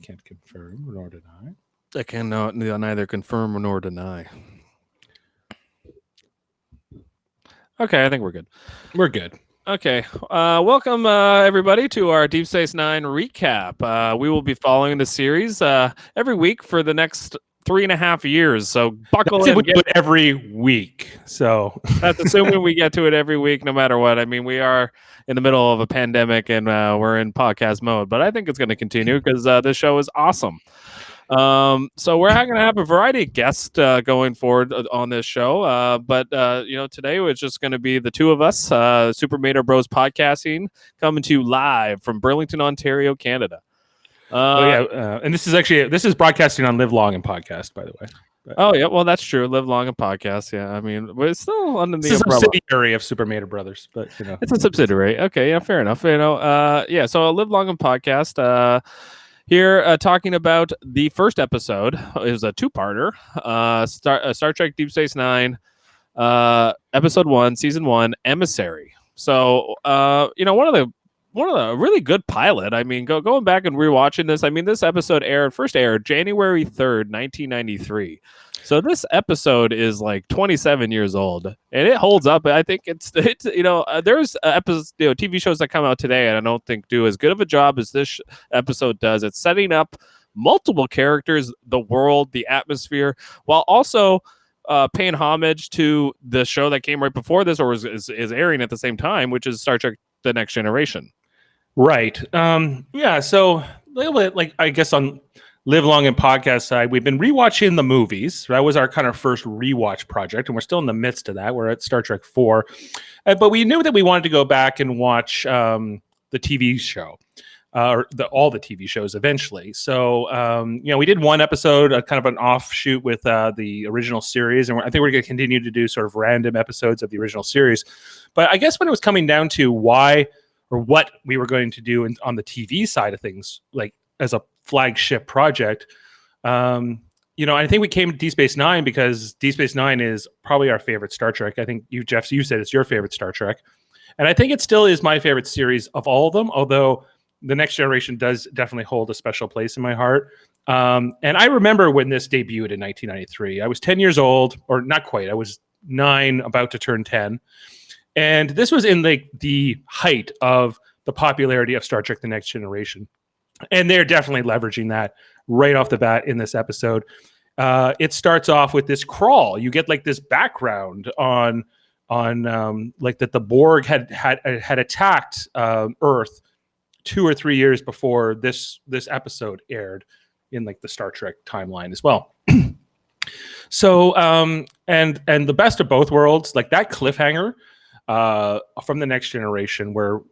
can't confirm nor deny. I cannot neither confirm nor deny. Okay, I think we're good. We're good. Okay, welcome everybody to our Deep Space Nine recap. We will be following the series every week for the next 3.5 years. So buckle in. We do it every week. So that's assuming we get to it every week, no matter what. I mean, we are in the middle of a pandemic and we're in podcast mode, but I think it's going to continue because this show is awesome. So we're going to have a variety of guests going forward on this show. But today it's just going to be the two of us, Super Mater Bros Podcasting, coming to you live from Burlington, Ontario, Canada. And this is broadcasting on Live Long and Podcast, by the way. But, oh yeah, well that's true. Live Long and Podcast. Yeah, I mean, but it's still under the umbrella. It's a subsidiary of Super Mater Brothers, but it's a subsidiary. Okay, yeah, fair enough. So Live Long and Podcast. Here, talking about the first episode is a two-parter. Star Trek Deep Space Nine, Episode 1, Season 1, Emissary. So, one of the really good pilot. I mean, going back and rewatching this. I mean, this episode first aired January 3rd, 1993. So this episode is like 27 years old, and it holds up. I think it's there's episodes, TV shows that come out today, and I don't think do as good of a job as this episode does. It's setting up multiple characters, the world, the atmosphere, while also paying homage to the show that came right before this, or is airing at the same time, which is Star Trek: The Next Generation. Right. So a little bit like I guess on Live Long and Podcast side, we've been rewatching the movies. That was our kind of first rewatch project, and we're still in the midst of that. We're at Star Trek 4. But we knew that we wanted to go back and watch the TV show, or all the TV shows eventually. So, we did one episode, kind of an offshoot with the original series, and I think we're going to continue to do sort of random episodes of the original series. But I guess when it was coming down to why or what we were going to do on the TV side of things, like as a flagship project, I think we came to Deep Space Nine because Deep Space Nine is probably our favorite Star Trek. I think Jeff, you said it's your favorite Star Trek, and I think it still is my favorite series of all of them. Although The Next Generation does definitely hold a special place in my heart. And I remember when this debuted in 1993. I was 10 years old, or not quite. I was 9, about to turn 10, and this was in the height of the popularity of Star Trek: The Next Generation. And they're definitely leveraging that right off the bat in this episode. It starts off with this crawl. You get like this background on like that the Borg had attacked Earth 2 or 3 years before this episode aired in like the Star Trek timeline as well. So and the best of both worlds, like that cliffhanger from The Next Generation where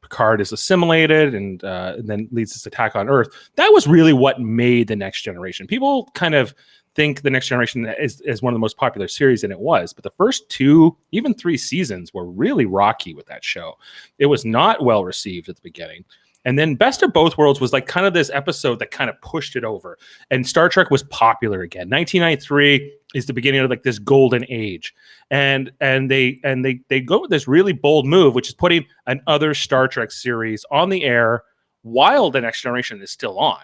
Picard is assimilated and then leads this attack on Earth. That was really what made The Next Generation. People kind of think The Next Generation is one of the most popular series, and it was. But the first 2, even 3 seasons were really rocky with that show. It was not well received at the beginning. And then Best of Both Worlds was like kind of this episode that kind of pushed it over. And Star Trek was popular again. 1993 is the beginning of like this golden age. And they go with this really bold move, which is putting another Star Trek series on the air while The Next Generation is still on.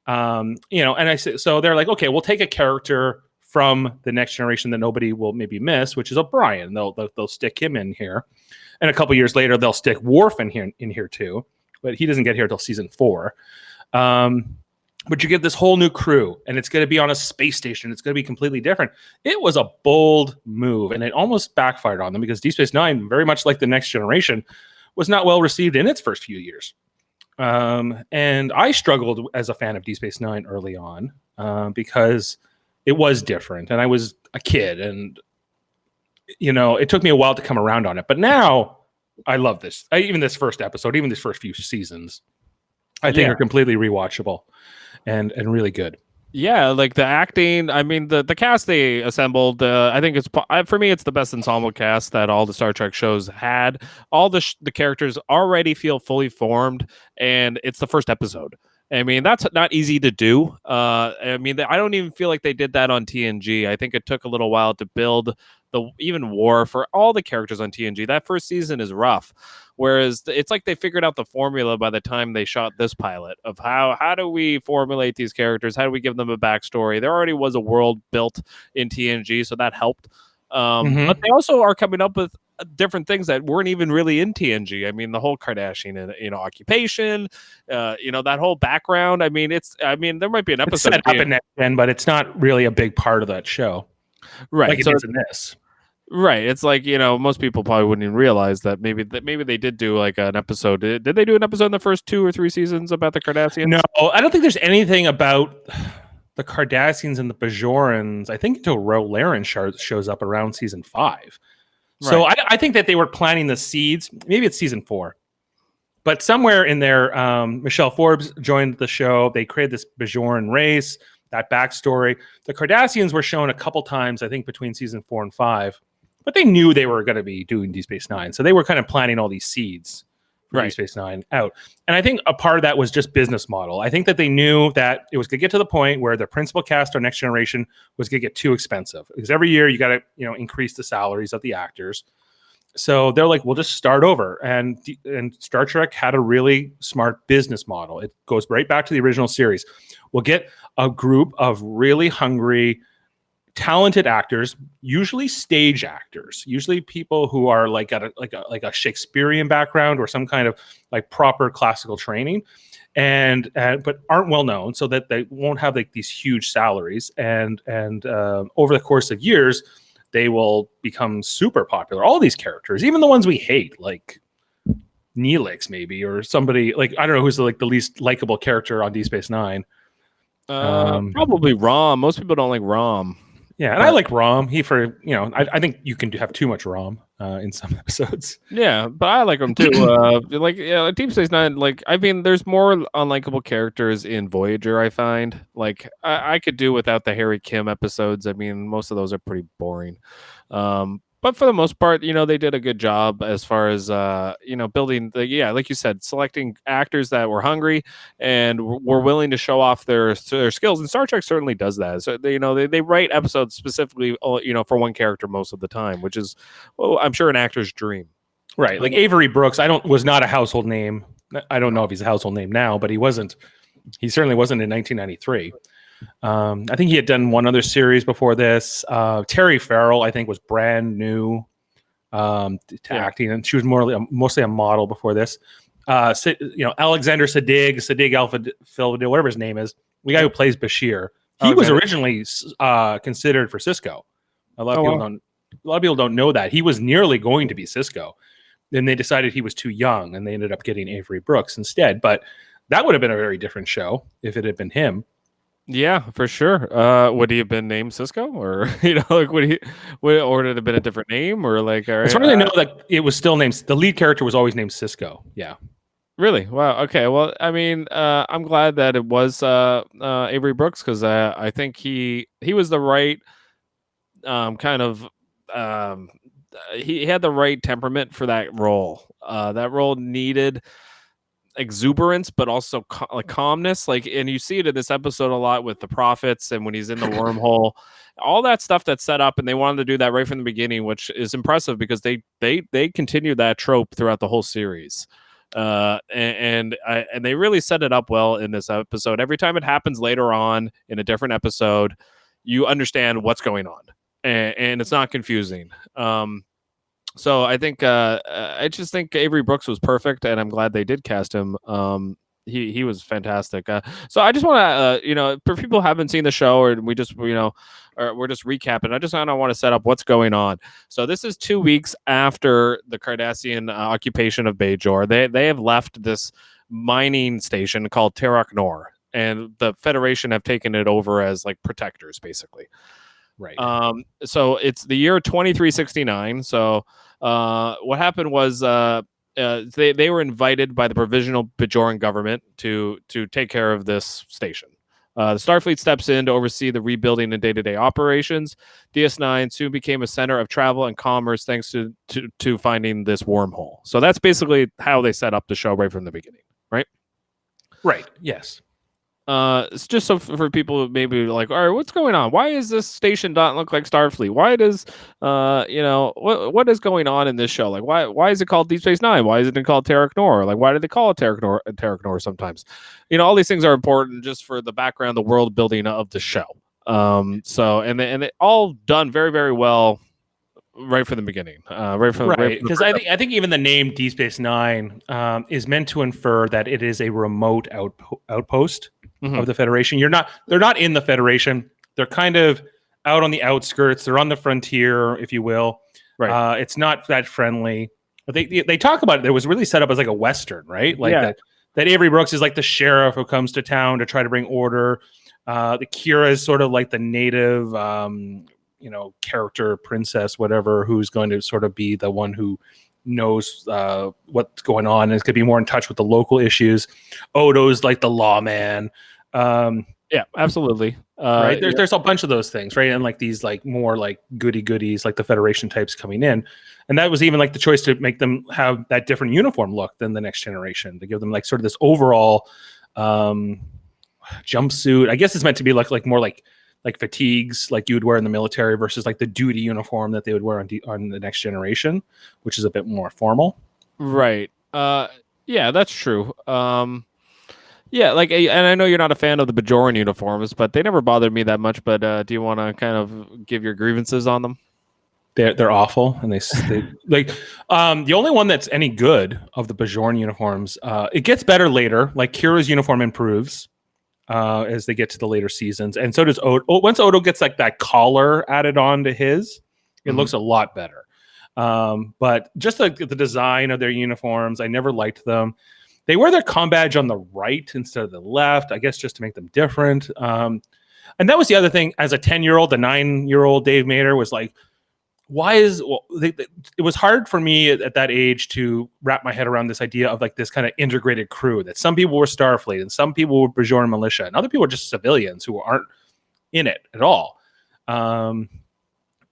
And I say, so they're like, okay, we'll take a character from The Next Generation that nobody will maybe miss, which is O'Brien. They'll stick him in here. And a couple years later, they'll stick Worf in here too. But he doesn't get here until season 4. But you get this whole new crew, and it's going to be on a space station. It's going to be completely different. It was a bold move, and it almost backfired on them because Deep Space Nine, very much like The Next Generation, was not well received in its first few years. And I struggled as a fan of Deep Space Nine early on because it was different, and I was a kid, and it took me a while to come around on it. But now I love this. Even this first episode, even these first few seasons, I think are completely rewatchable and really good. Yeah, like the acting. I mean, the cast they assembled. I think for me, it's the best ensemble cast that all the Star Trek shows had. All the characters already feel fully formed, and it's the first episode. I mean, that's not easy to do. I mean, I don't even feel like they did that on TNG. I think it took a little while to build the even war for all the characters on TNG. That first season is rough, whereas it's like they figured out the formula by the time they shot this pilot of how do we formulate these characters? How do we give them a backstory? There already was a world built in TNG, so that helped. But they also are coming up with different things that weren't even really in TNG. I mean, the whole Kardashian, occupation, that whole background. I mean, there might be an It's episode set up in Next Gen, but it's not really a big part of that show, right? like it So is in this. right, it's like most people probably wouldn't even realize that maybe they did do like an episode. Did they do an episode in the first 2 or 3 seasons about the Kardashians? No, I don't think there's anything about the Kardashians and the Bajorans. I think until Laren shows up around season 5. So Right. I think that they were planting the seeds. Maybe it's season 4, but somewhere in there, Michelle Forbes joined the show. They created this Bajoran race, that backstory. The Kardashians were shown a couple times, I think, between season 4 and 5, but they knew they were going to be doing Deep Space Nine, so they were kind of planting all these seeds for Right. Deep Space Nine out. And I think a part of that was just business model. I think that they knew that it was going to get to the point where the principal cast on Next Generation was going to get too expensive, because every year you got to increase the salaries of the actors. So they're like, we'll just start over. And Star Trek had a really smart business model. It goes right back to the original series. We'll get a group of really hungry, talented actors, usually stage actors, usually people who are like got a Shakespearean background or some kind of like proper classical training, and but aren't well known, so that they won't have like these huge salaries. And over the course of years, they will become super popular. All these characters, even the ones we hate, like Neelix maybe, or somebody like, I don't know who's the least likable character on Deep Space Nine. Probably Rom. Most people don't like Rom. Yeah, and I like Rom. I think you can have too much Rom in some episodes. Yeah, but I like them too. Deep Space Nine. Like, I mean, there's more unlikable characters in Voyager. I find I could do without the Harry Kim episodes. I mean, most of those are pretty boring. But for the most part, they did a good job as far as building like you said, selecting actors that were hungry and were willing to show off their skills. And Star Trek certainly does that. So they write episodes specifically for one character most of the time, which is, well, I'm sure, an actor's dream. Right, like Avery Brooks. Was not a household name. I don't know if he's a household name now, but he wasn't. He certainly wasn't in 1993. I think he had done one other series before this. Terry Farrell, I think, was brand new to acting, and she was mostly a model before this. Alexander Sadiq Alpha, whatever his name is, the guy who plays Bashir. He was originally considered for Cisco. A lot of people don't know that he was nearly going to be Cisco. Then they decided he was too young, and they ended up getting Avery Brooks instead. But that would have been a very different show if it had been him. Yeah, for sure. Would he have been named Cisco, or would it have been a different name, or like? All right, as far as I know, that it was still named. The lead character was always named Cisco. Yeah. Really? Wow. Okay. Well, I mean, I'm glad that it was Avery Brooks, because I think he was the right kind of. He had the right temperament for that role. That role needed exuberance, but also calmness. And you see it in this episode a lot with the prophets, and when he's in the wormhole, all that stuff that's set up, and they wanted to do that right from the beginning, which is impressive because they continue that trope throughout the whole series. And they really set it up well in this episode. Every time it happens later on in a different episode, you understand what's going on, and it's not confusing. So I think I just think Avery Brooks was perfect, and I'm glad they did cast him. He was fantastic. So I just want to for people who haven't seen the show, or we just or we're just recapping, I just want to set up what's going on. So this is 2 weeks after the Cardassian occupation of Bajor. They have left this mining station called Terok Nor, and the Federation have taken it over as like protectors, basically. Right. So it's the year 2369. So what happened was they were invited by the provisional Bajoran government to take care of this station. The Starfleet steps in to oversee the rebuilding and day-to-day operations. DS9 soon became a center of travel and commerce thanks to finding this wormhole. So that's basically how they set up the show right from the beginning, right? Right. Yes. It's just so for people who maybe like, all right, what's going on? Why is this station not look like Starfleet? Why does what is going on in this show? Like why is it called Deep Space Nine? Why isn't it called Terra Nor? Like why do they call it Terra Nor sometimes? All these things are important just for the background, the world building of the show. And they all done very, very well right from the beginning. Right, because I think even the name Deep Space Nine is meant to infer that it is a remote outpost of the Federation. They're not in the Federation. They're kind of out on the outskirts. They're on the frontier, if you will. Right. It's not that friendly. But they talk about it. It was really set up as like a Western, right? Like that Avery Brooks is like the sheriff who comes to town to try to bring order. The Kira is sort of like the native character, princess, whatever, who's going to sort of be the one who knows what's going on and is going to be more in touch with the local issues. Odo's like the lawman. Yeah, absolutely. Right. There's a bunch of those things, right? And like these like more like goodies, like the Federation types coming in. And that was even like the choice to make them have that different uniform look than the Next Generation, to give them like sort of this overall jumpsuit. I guess it's meant to be like more like fatigues like you would wear in the military versus like the duty uniform that they would wear on the Next Generation, which is a bit more formal. Right. Yeah, that's true. Yeah, like, and I know you're not a fan of the Bajoran uniforms, but they never bothered me that much. But do you want to kind of give your grievances on them? They're awful, and they like the only one that's any good of the Bajoran uniforms. It gets better later. Like Kira's uniform improves as they get to the later seasons, and so does Odo. Once Odo gets like that collar added on to his, it looks a lot better. But just like the design of their uniforms, I never liked them. They wear their comm badge on the right instead of the left, I guess, just to make them different. And that was the other thing. As a 10-year-old, the 9-year-old Dave Mater was like, it was hard for me at that age to wrap my head around this idea of like this kind of integrated crew, that some people were Starfleet and some people were Bajoran militia and other people were just civilians who aren't in it at all.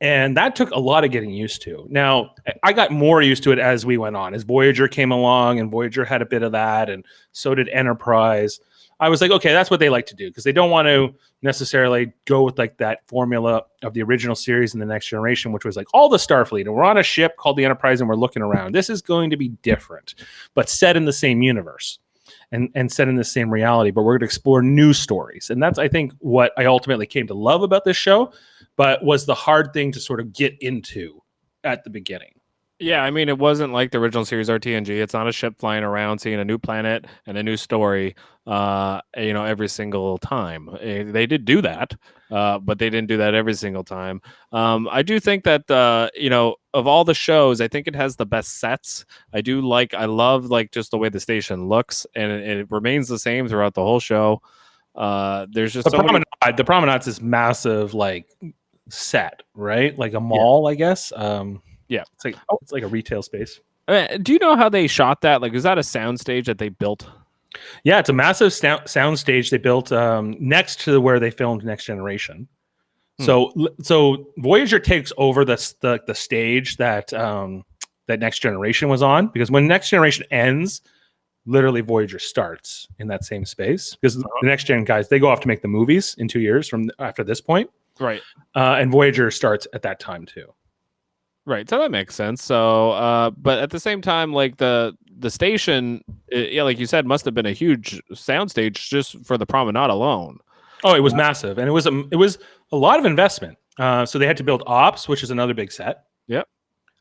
And that took a lot of getting used to. Now, I got more used to it as we went on. As Voyager came along, and Voyager had a bit of that, and so did Enterprise. I was like, okay, that's what they like to do, because they don't want to necessarily go with like that formula of the original series and the Next Generation, which was like all the Starfleet, and we're on a ship called the Enterprise, and we're looking around. This is going to be different, but set in the same universe and set in the same reality. But we're going to explore new stories, and that's, I think, what I ultimately came to love about this show, but was the hard thing to sort of get into at the beginning. Yeah, I mean, it wasn't like the original series or TNG. It's not a ship flying around, seeing a new planet and a new story, every single time. They did do that, but they didn't do that every single time. I do think that, of all the shows, I think it has the best sets. I love like just the way the station looks, and it remains the same throughout the whole show. There's just the promenade's this massive like set, right? Like a mall, I guess. Yeah, it's like a retail space. Do you know how they shot that? Like, is that a soundstage that they built? Yeah, it's a massive soundstage they built next to where they filmed Next Generation. So Voyager takes over the stage that that Next Generation was on, because when Next Generation ends, literally Voyager starts in that same space, because the Next Gen guys, they go off to make the movies in 2 years from after this point, right? And Voyager starts at that time too. Right, so that makes sense. So, but at the same time, like the station, like you said, must have been a huge soundstage just for the promenade alone. Oh, it was massive, and it was a lot of investment. So they had to build ops, which is another big set. Yep.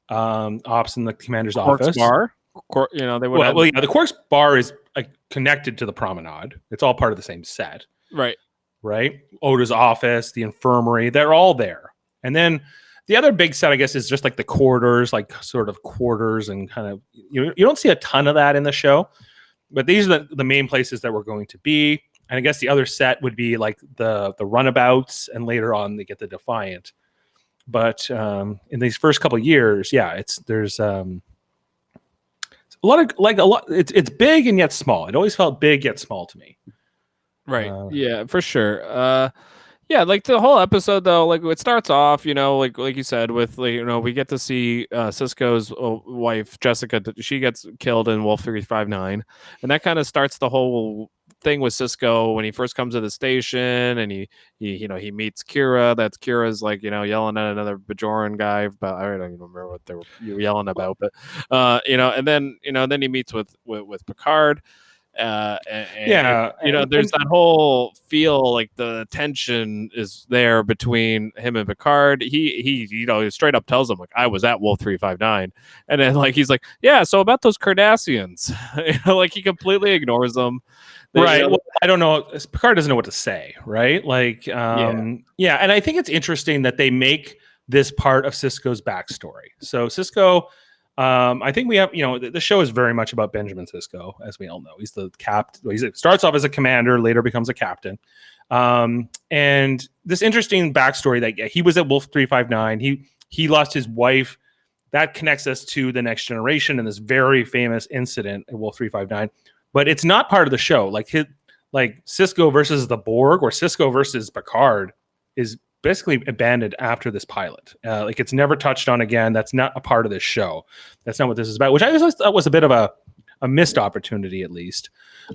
Ops in the commander's Quark's office. Bar. They would. The Quark's Bar is connected to the promenade. It's all part of the same set. Right. Right. Oda's office, the infirmary, they're all there, and then. The other big set, I guess, is just like the corridors, like sort of quarters, and kind of you don't see a ton of that in the show, but these are the main places that we're going to be. And I guess the other set would be like the runabouts, and later on they get the Defiant. But in these first couple of years, yeah, there's a lot. It's big and yet small. It always felt big yet small to me. Right. Yeah, for sure. Yeah, like the whole episode though, like it starts off, like you said, with we get to see Sisko's wife Jessica. She gets killed in Wolf 359, and that kind of starts the whole thing with Cisco when he first comes to the station, and he meets Kira. That's Kira's like yelling at another Bajoran guy, but I don't even remember what they were yelling about. But and then he meets with Picard. There's that whole feel like the tension is there between him and Picard. He straight up tells him like, I was at Wolf 359, and then like he's like, yeah, so about those Cardassians, like he completely ignores them. Right. Well, I don't know. Picard doesn't know what to say, right? Like, and I think it's interesting that they make this part of Sisko's backstory. So Sisko. I think we have, the show is very much about Benjamin Sisko, as we all know. He's the captain. He starts off as a commander, later becomes a captain. And this interesting backstory that he was at Wolf 359. He lost his wife. That connects us to the Next Generation and this very famous incident at Wolf 359. But it's not part of the show. Like Sisko versus the Borg or Sisko versus Picard is basically abandoned after this pilot. Like it's never touched on again. That's not a part of this show. That's not what this is about, which I thought was a bit of a missed opportunity, at least.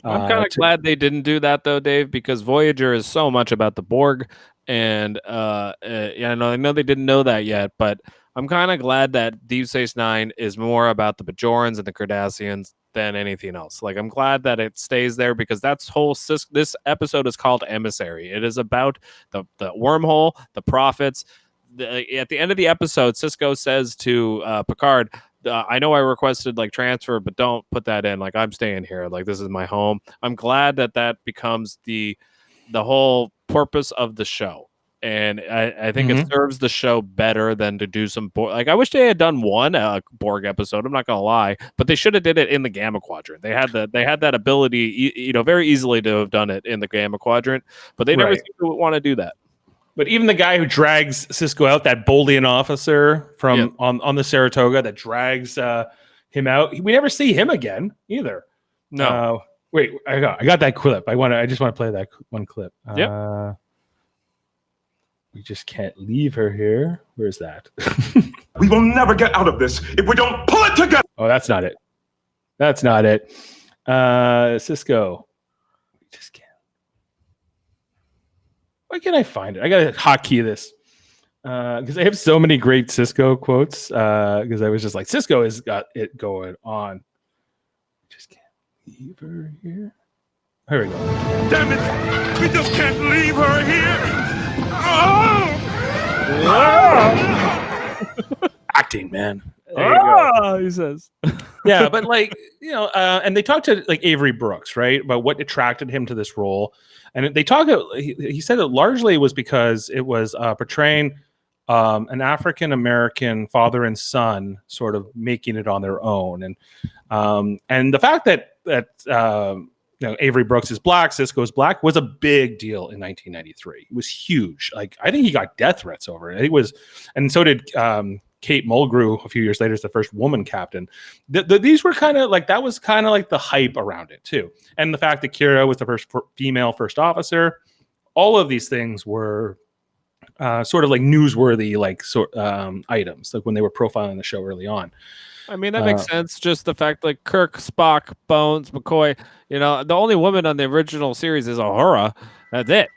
I'm kind of glad they didn't do that though, Dave, because Voyager is so much about the Borg, and I know they didn't know that yet, but I'm kind of glad that Deep Space Nine is more about the Bajorans and the Cardassians than anything else. Like I'm glad that it stays there, because this episode is called Emissary. It is about the wormhole, the prophets. At the end of the episode, Sisko says to Picard, I know I requested like transfer, but don't put that in. Like I'm staying here. Like this is my home. I'm glad that becomes the whole purpose of the show. And I think it serves the show better than to do some like I wish they had done one Borg episode. I'm not gonna lie, but they should have did it in the Gamma Quadrant. They had that ability, very easily to have done it in the Gamma Quadrant, but they never seem to want to do that. But even the guy who drags Sisko out, that Boldian officer from on the Saratoga that drags him out, we never see him again either. No, wait, I got that clip. I just want to play that one clip. We just can't leave her here. Where's that? We will never get out of this if we don't pull it together. Oh, that's not it. That's not it. Sisko. We just can't. Why can't I find it? I gotta hotkey this. Because I have so many great Sisko quotes. Because I was just like, Sisko has got it going on. Just can't leave her here. Here we go. Damn it! We just can't leave her here. Acting, man. There you go. He says. Yeah, but and they talked to like Avery Brooks, right, about what attracted him to this role, and he said it largely was because it was portraying an African American father and son sort of making it on their own, and the fact that Avery Brooks is black, Sisko's black, was a big deal in 1993. It was huge. Like I think he got death threats over it. It was, and so did Kate Mulgrew a few years later as the first woman captain. These were kind of like, that was kind of like the hype around it too. And the fact that Kira was the first female first officer, all of these things were sort of like newsworthy, items, like when they were profiling the show early on. I mean, that makes sense. Just the fact like Kirk, Spock, Bones, McCoy, the only woman on the original series is Uhura. That's it.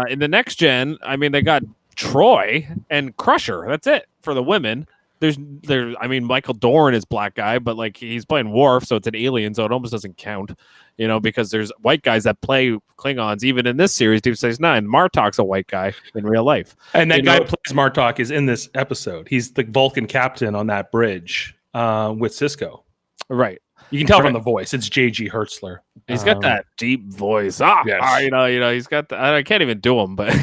In the next gen, I mean, they got Troy and Crusher. That's it for the women. Michael Dorn is black guy, but like he's playing Worf, so it's an alien, so it almost doesn't count, because there's white guys that play Klingons, even in this series, Deep Space Nine. Martok's a white guy in real life. And that guy who plays Martok is in this episode. He's the Vulcan captain on that bridge with Sisko. Right. You can tell from the voice. It's J.G. Hertzler. He's got that deep voice. Yes. He's got I can't even do him, but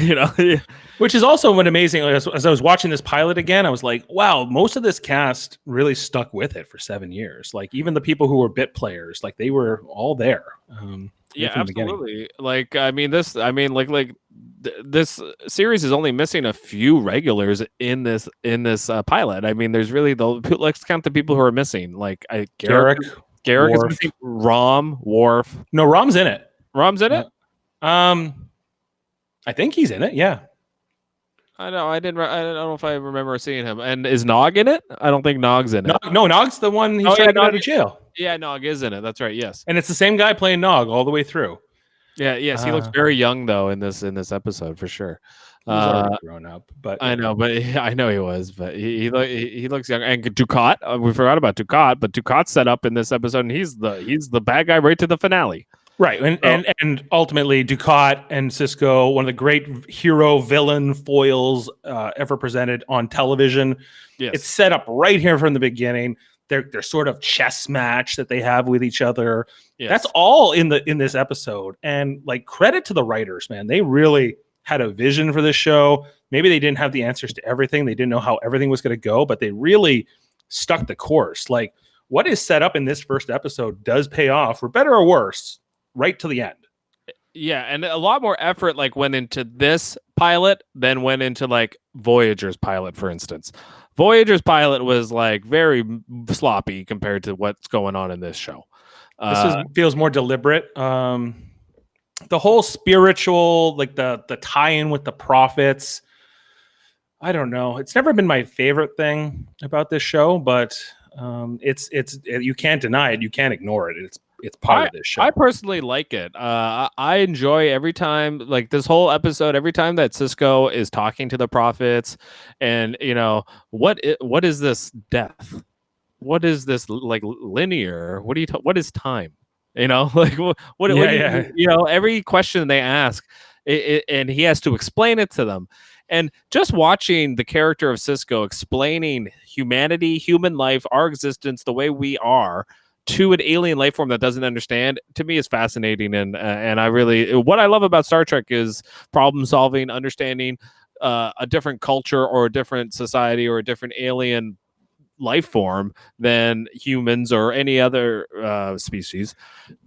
Which is also an amazing. As I was watching this pilot again, I was like, wow, most of this cast really stuck with it for 7 years. Like even the people who were bit players, like they were all there. Yeah, absolutely. This series is only missing a few regulars in this pilot. I mean, there's really let's count the people who are missing. Like Garrick is missing. Rom, Worf. No, Rom's in it. Rom's in it. I think he's in it. Yeah. I know. I don't know if I remember seeing him. And is Nog in it? I don't think Nog's in it. No, Nog's the one he's trying to get out of jail. Yeah, Nog is in it. That's right. Yes. And it's the same guy playing Nog all the way through. Yeah, yes, he looks very young though in this episode for sure. He was already grown up, but I know, but I know he was, but he looks young. And Ducat, we forgot about Ducat, but Ducat's set up in this episode, and he's the bad guy right to the finale. Right, and ultimately Ducat and Cisco, one of the great hero villain foils ever presented on television. Yes. It's set up right here from the beginning. Their sort of chess match that they have with each other. Yes. That's all in this episode. And like, credit to the writers, man. They really had a vision for this show. Maybe they didn't have the answers to everything. They didn't know how everything was going to go, but they really stuck the course. Like, what is set up in this first episode does pay off, for better or worse, right to the end. Yeah, and a lot more effort like went into this pilot than went into like Voyager's pilot, for instance. Voyager's pilot was like very sloppy compared to what's going on in this show. This feels more deliberate. The whole spiritual, like the tie-in with the prophets. I don't know. It's never been my favorite thing about this show, but it's you can't deny it. You can't ignore it. It's part of this show. I personally like it. I enjoy every time, like this whole episode, every time that Cisco is talking to the prophets, and what is this death? What is this like linear? What is time? Like what every question they ask, and he has to explain it to them. And just watching the character of Cisco explaining humanity, human life, our existence, the way we are, to an alien life form that doesn't understand, to me is fascinating. And I really, what I love about Star Trek is problem solving, understanding a different culture or a different society or a different alien life form than humans or any other species,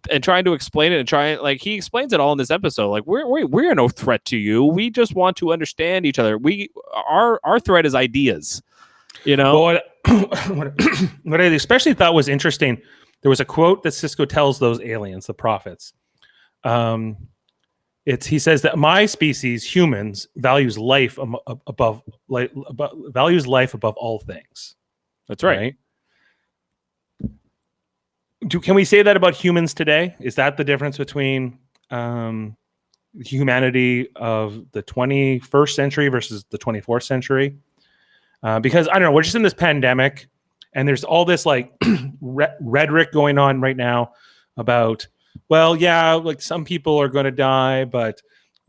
and trying to explain it, and like he explains it all in this episode. Like we're no threat to you. We just want to understand each other. Our threat is ideas. Well, what I especially thought was interesting, there was a quote that Cisco tells those aliens, the prophets. He says that my species, humans, values life above all things. That's right. Can we say that about humans today? Is that the difference between humanity of the 21st century versus the 24th century? Because I don't know, we're just in this pandemic, and there's all this like rhetoric going on right now about, well, yeah, like some people are going to die, but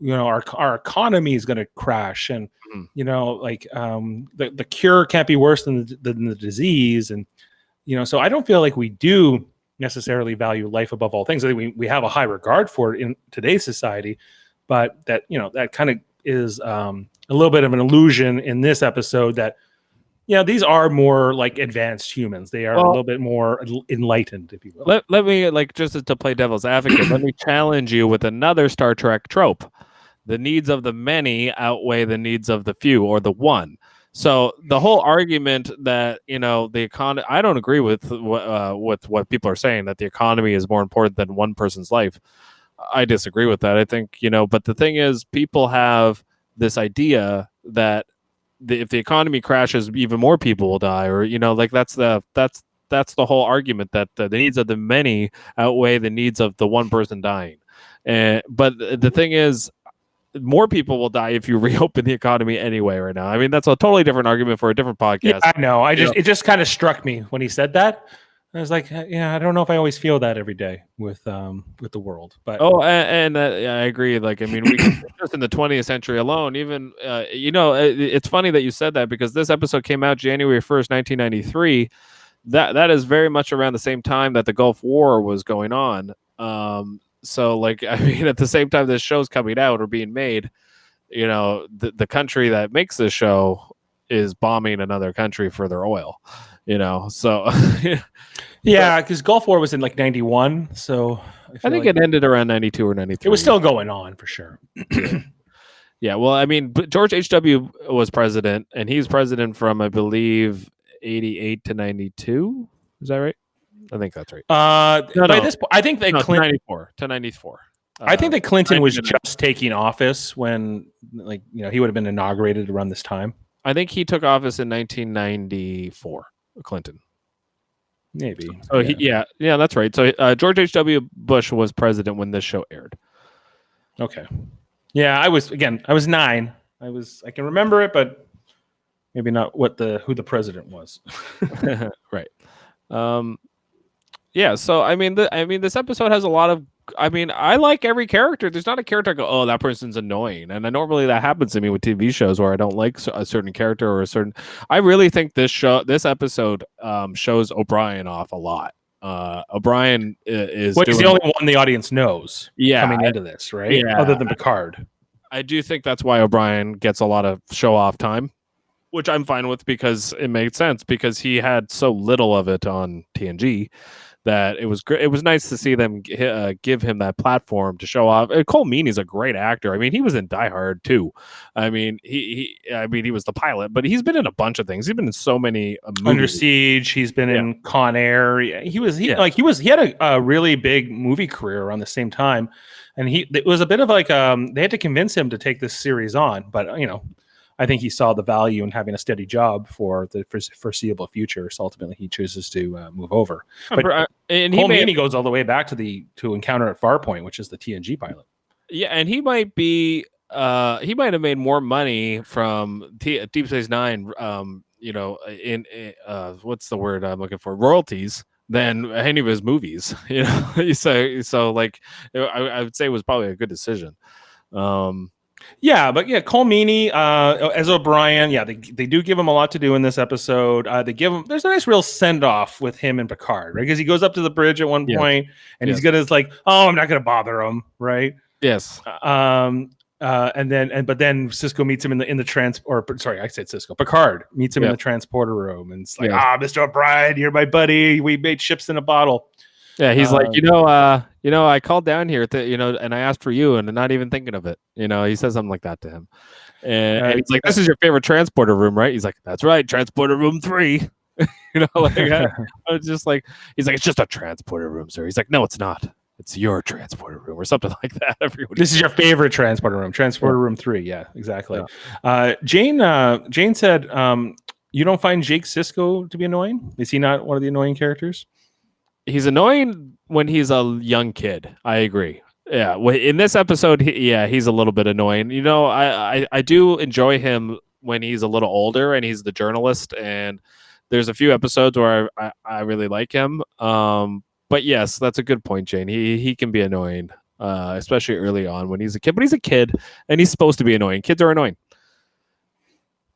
our economy is going to crash, and the cure can't be worse than the disease, and so I don't feel like we do necessarily value life above all things. I think we have a high regard for it in today's society, but that that kind of is a little bit of an illusion in this episode that these are more like advanced humans. They are a little bit more enlightened, if you will. Let me, like, just to play devil's advocate, let me challenge you with another Star Trek trope. The needs of the many outweigh the needs of the few, or the one. So the whole argument that the economy, I don't agree with what people are saying, that the economy is more important than one person's life. I disagree with that. I think but the thing is, people have this idea that if the economy crashes, even more people will die, or like that's the whole argument, that the needs of the many outweigh the needs of the one person dying. But the thing is, more people will die if you reopen the economy anyway right now. I mean, that's a totally different argument for a different podcast. Yeah, I know. It just kind of struck me when he said that. I was like, I don't know if I always feel that every day with the world. But and I agree. Like, I mean, we just in the 20th century alone, even it's funny that you said that, because this episode came out January 1st, 1993. That is very much around the same time that the Gulf War was going on. So, like, I mean, at the same time this show's coming out or being made, the country that makes this show is bombing another country for their oil. So yeah, because Gulf War was in like 91, so I think it ended around 92 or 93. It was still going on for sure. Yeah, well, I mean, George H.W. was president, and he's president from, I believe, 88 to 92. Is that right? I think that's right. By this point, I think that Clinton 94 to 94. I think that Clinton was just taking office when, like, he would have been inaugurated around this time. I think he took office in 1994. Clinton, maybe. So yeah, that's right. So George H.W. Bush was president when this show aired. Okay. Yeah, I was 9. I can remember it, but maybe not who the president was. Right. Yeah, so I mean, this episode has a lot of. I mean, I like every character. There's not a character I go, oh, that person's annoying, and normally that happens to me with TV shows where I don't like a certain character or a certain. I really think this episode, shows O'Brien off a lot. O'Brien is Well, he's the doing, only one the audience knows coming into this, right? yeah. Other than Picard. I do think that's why O'Brien gets a lot of show off time, which I'm fine with because it made sense because he had so little of it on TNG. That it was great. It was nice to see them give him that platform to show off. Cole Meany's a great actor. I mean, he was in Die Hard too. I mean, he was the pilot, but he's been in a bunch of things. He's been in so many movies. Under Siege. He's been in Con Air. He had a really big movie career around the same time, and it was a bit of like they had to convince him to take this series on, but I think he saw the value in having a steady job for the foreseeable future. So ultimately, he chooses to move over. But and Cole Meany goes all the way back to Encounter at Farpoint, which is the TNG pilot. Yeah, and he might be. He might have made more money from Deep Space Nine. In what's the word I'm looking for? Royalties than any of his movies. So like I would say it was probably a good decision. Cole Meany as O'Brien, they do give him a lot to do in this episode. There's a nice real send off with him and Picard, right? Because he goes up to the bridge at one point, and he's gonna like, oh, I'm not gonna bother him, right? Yes. But then Cisco meets him in the Picard meets him in the transporter room, and it's like, Mr. O'Brien, you're my buddy. We made ships in a bottle. Yeah, he's like, I called down here and I asked for you, and I'm not even thinking of it. He says something like that to him, and he's like, "This is your favorite transporter room, right?" He's like, "That's right, transporter room 3." I was just like, he's like, "It's just a transporter room, sir." He's like, "No, it's not. It's your transporter room," or something like that. This is your favorite transporter room, transporter room 3. Yeah, exactly. Yeah. Jane said, "You don't find Jake Sisko to be annoying? Is he not one of the annoying characters?" He's annoying when he's a young kid. I agree. Yeah. In this episode, he's a little bit annoying. I do enjoy him when he's a little older and he's the journalist. And there's a few episodes where I really like him. But yes, that's a good point, Jane. He can be annoying, especially early on when he's a kid. But he's a kid and he's supposed to be annoying. Kids are annoying.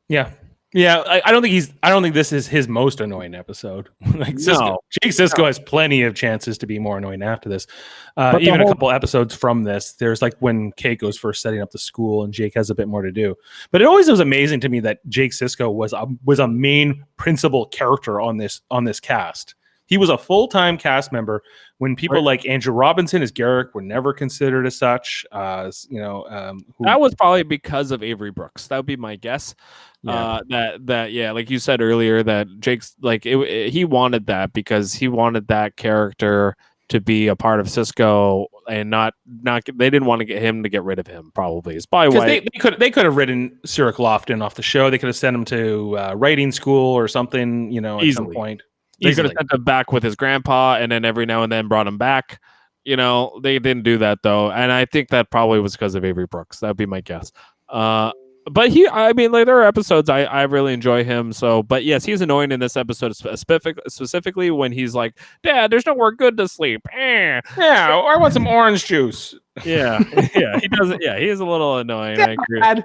Yeah. Yeah, I don't think this is his most annoying episode. Jake Sisko has plenty of chances to be more annoying after this. Even a couple episodes from this, there's like when Keiko's first setting up the school and Jake has a bit more to do. But it always was amazing to me that Jake Sisko was a main principal character on this cast. He was a full-time cast member when people like Andrew Robinson as Garrick were never considered as such. That was probably because of Avery Brooks. That would be my guess. Yeah. Like you said earlier, that Jake's like he wanted that because he wanted that character to be a part of Cisco and not they didn't want to get him to get rid of him. Probably it's probably why they could have written Cyril Lofton off the show. They could have sent him to writing school or something. At some point. They could have sent him back with his grandpa, and then every now and then brought him back. They didn't do that though, and I think that probably was because of Avery Brooks. That would be my guess. But there are episodes I really enjoy him. So, but yes, he's annoying in this episode specifically when he's like, "Dad, there's nowhere good to sleep." Yeah, I want some orange juice. Yeah, he doesn't. Yeah, he is a little annoying. Dad.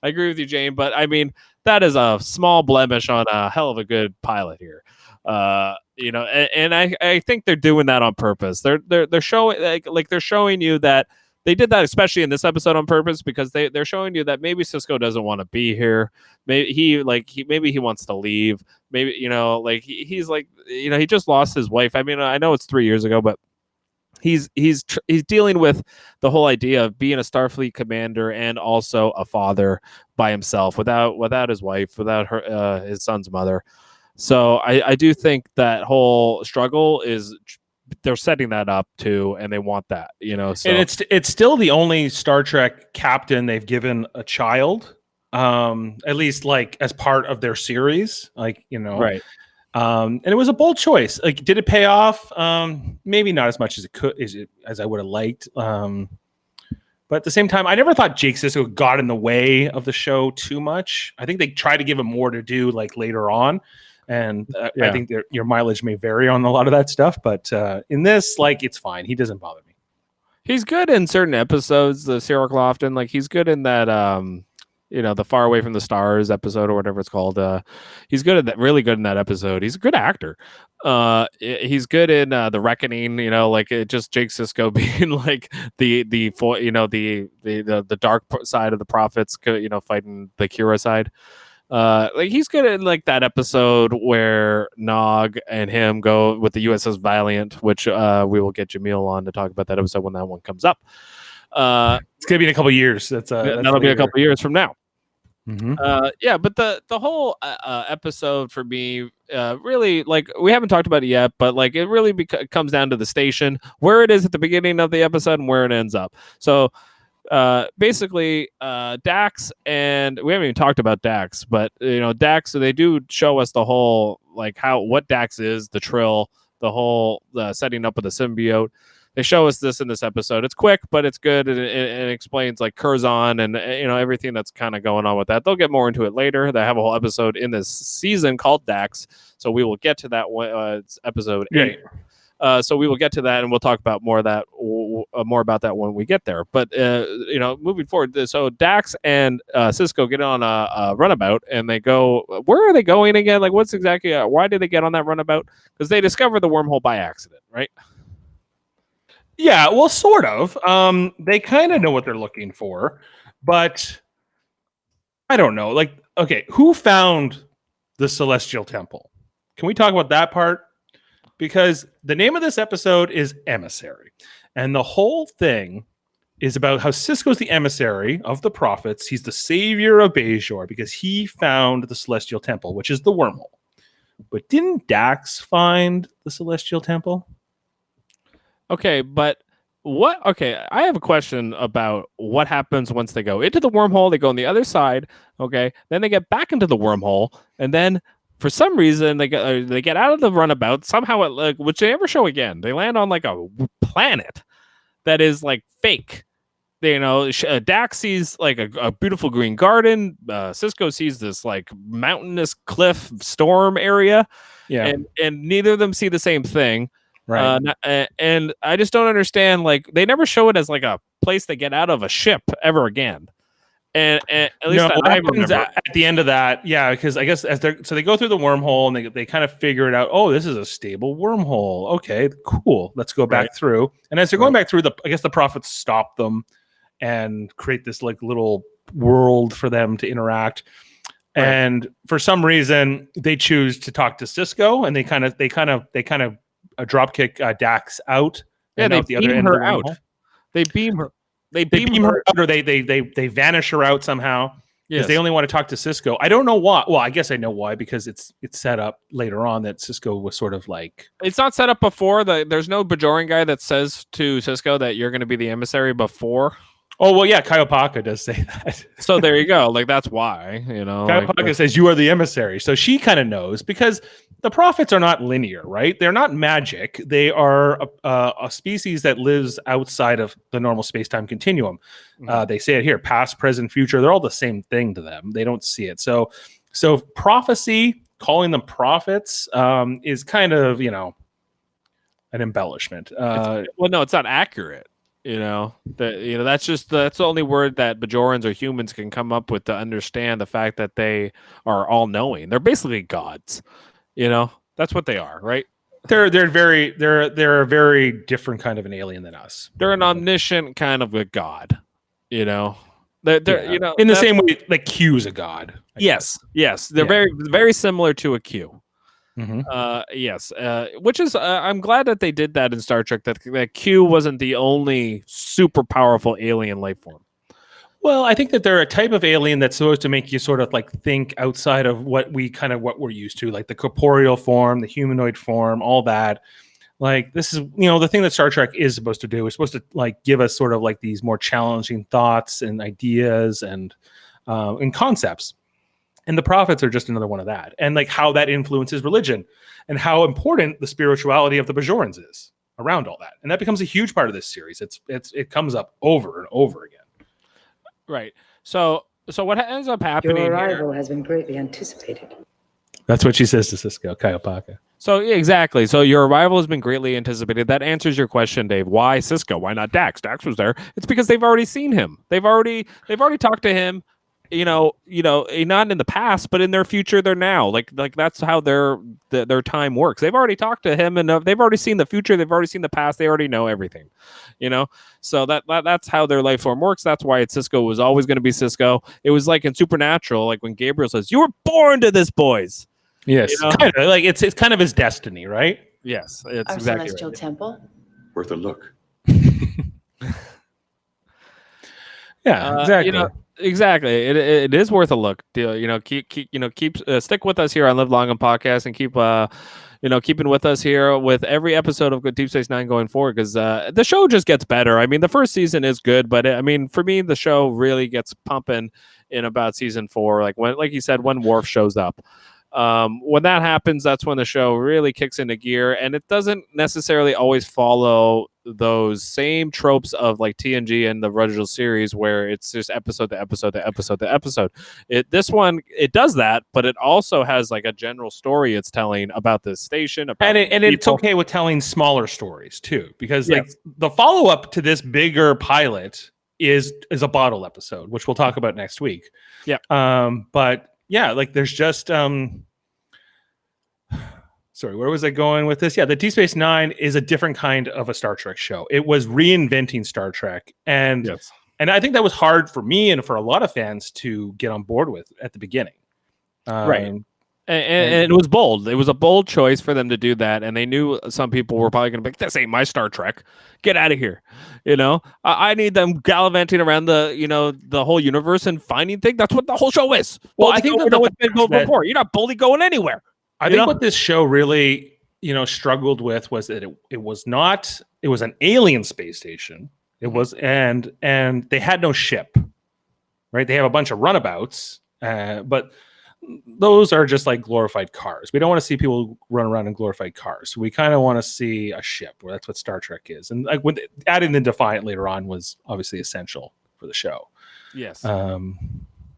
I agree with you, Jane. But I mean, that is a small blemish on a hell of a good pilot here. And I think they're doing that on purpose. They're showing they're showing you that they did that, especially in this episode, on purpose because they're showing you that maybe Cisco doesn't want to be here. Maybe he wants to leave. Maybe he's like he just lost his wife. I mean, I know it's 3 years ago, but he's dealing with the whole idea of being a Starfleet commander and also a father by himself without his wife, without his son's mother. So I do think that whole struggle is they're setting that up too, and they want that, So. And it's still the only Star Trek captain they've given a child, at least like as part of their series, right. And it was a bold choice. Like, did it pay off? Maybe not as much as as I would have liked. But But at the same time, I never thought Jake Sisko got in the way of the show too much. I think they try to give him more to do like later on. And I think your mileage may vary on a lot of that stuff. But in this, like, it's fine. He doesn't bother me. He's good in certain episodes. The Sarah Clofton, like he's good in that, the Far Away from the Stars episode or whatever it's called. He's good at that. Really good in that episode. He's a good actor. He's good in The Reckoning. Like just Jake Sisko being like the dark side of the prophets. Fighting the Kira side. Like he's good in like that episode where Nog and him go with the USS Valiant, which we will get Jaemeel on to talk about that episode when that one comes up. It's gonna be in a couple of years. That'll be a couple of years from now. Mm-hmm. But the whole episode for me, really, like we haven't talked about it yet, but like it really comes down to the station, where it is at the beginning of the episode and where it ends up. So basically Dax, and we haven't even talked about Dax, but Dax, so they do show us the whole like what Dax is, the Trill, the whole setting up of the symbiote. They show us this in this episode. It's quick, but it's good, and it explains like Curzon and everything that's kind of going on with that. They'll get more into it later. They have a whole episode in this season called Dax, so we will get to that one. It's episode 8. So we will get to that, and we'll talk about more about that when we get there. But moving forward, so Dax and Sisko get on a runabout, and they go. Where are they going again? Like, what's exactly? Why did they get on that runabout? Because they discover the wormhole by accident, right? Yeah, well, sort of. They kind of know what they're looking for, but I don't know. Like, okay, who found the Celestial Temple? Can we talk about that part? Because the name of this episode is Emissary, and the whole thing is about how Sisko's the emissary of the prophets. He's the savior of Bajor because he found the Celestial Temple, which is the wormhole. But didn't Dax find the Celestial Temple? Okay, but what? Okay, I have a question about what happens once they go into the wormhole. They go on the other side. Okay, then they get back into the wormhole, and then for some reason they get out of the runabout somehow. Which they never show again. They land on like a planet that is like fake. Dax sees like a beautiful green garden. Sisko sees this like mountainous cliff storm area. Yeah, and neither of them see the same thing. Right. And I just don't understand. Like they never show it as like a place they get out of a ship ever again. And at least I remember at the end of that, yeah, because I guess they go through the wormhole and they kind of figure it out. Oh, this is a stable wormhole. Okay, cool. Let's go back through. And as they're going back through, I guess the prophets stop them and create this like little world for them to interact. Right. And for some reason, they choose to talk to Sisko, and they kind of dropkick Dax out. Yeah, they beam her out. They beam her. They beam her out, or they vanish her out somehow because they only want to talk to Sisko. I don't know why. Well, I guess I know why, because it's set up later on that Sisko was sort of like. It's not set up before. There's no Bajoran guy that says to Sisko that you're going to be the emissary before. Oh, well, yeah, Kaiopaka does say that. So there you go. Like, that's why, Kaiopaka says you are the emissary. So she kind of knows, because the prophets are not linear, right? They're not magic. They are a species that lives outside of the normal space-time continuum. They say it here, past, present, future. They're all the same thing to them. They don't see it. So prophecy, calling them prophets, is kind of, an embellishment. Well, no, it's not accurate. That's the only word that Bajorans or humans can come up with to understand the fact that they are all knowing. They're basically gods. That's what they are, right? They're a very different kind of an alien than us. They're an omniscient kind of a god. They're in the same way like Q's a god. Yes. They're very, very similar to a Q. Mm-hmm. Yes. Which is, I'm glad that they did that in Star Trek. That Q wasn't the only super powerful alien life form. Well, I think that they're a type of alien that's supposed to make you sort of like think outside of what we're used to, like the corporeal form, the humanoid form, all that. Like this is, the thing that Star Trek is supposed to do. It's supposed to like give us sort of like these more challenging thoughts and ideas and concepts. And the prophets are just another one of that. And like how that influences religion and how important the spirituality of the Bajorans is around all that. And that becomes a huge part of this series. It comes up over and over again. Right. So what ends up Your happening here? arrival has been greatly anticipated. That's what she says to Cisco, Kaiopaka. So yeah, exactly. So your arrival has been greatly anticipated. That answers your question, Dave. Why Cisco? Why not Dax? Dax was there. It's because they've already seen him. They've already talked to him. Not in the past, but in their future, they're now. Like that's how their time works. They've already talked to him, and they've already seen the future. They've already seen the past. They already know everything. So that's how their life form works. That's why Cisco was always going to be Cisco. It was like in Supernatural, like when Gabriel says, "You were born to this, boys." Yes, kind of like it's kind of his destiny, right? Yes, it's Our exactly celestial right. temple. Worth a look. Yeah, exactly. Exactly. It is worth a look. Keep stick with us here on Live Long and Podcast, and keep keeping with us here with every episode of Deep Space Nine going forward, because the show just gets better. I mean, the first season is good, but for me, the show really gets pumping in about season 4. Like you said, when Worf shows up. When that happens, that's when the show really kicks into gear, and it doesn't necessarily always follow those same tropes of like TNG and the original series, where it's just episode to episode to episode to episode. This one, it does that, but it also has like a general story it's telling about this station, about it's okay with telling smaller stories too, because like the follow up to this bigger pilot is a bottle episode, which we'll talk about next week. Yeah. But yeah, like there's just sorry, where was I going with this? Yeah, the Deep Space Nine is a different kind of a Star Trek show. It was reinventing Star Trek, and I think that was hard for me and for a lot of fans to get on board with at the beginning. Right. And it was bold. It was a bold choice for them to do that, and they knew some people were probably going to be like, "This ain't my Star Trek. Get out of here." I need them gallivanting around the whole universe and finding things. That's what the whole show is. Well, I think before. You're not boldly going anywhere. I think what this show really, struggled with was that it was an alien space station. It was, and they had no ship, right? They have a bunch of runabouts, but those are just like glorified cars. We don't want to see people run around in glorified cars. We kind of want to see a ship, where that's what Star Trek is. And like when adding the Defiant later on was obviously essential for the show. Yes.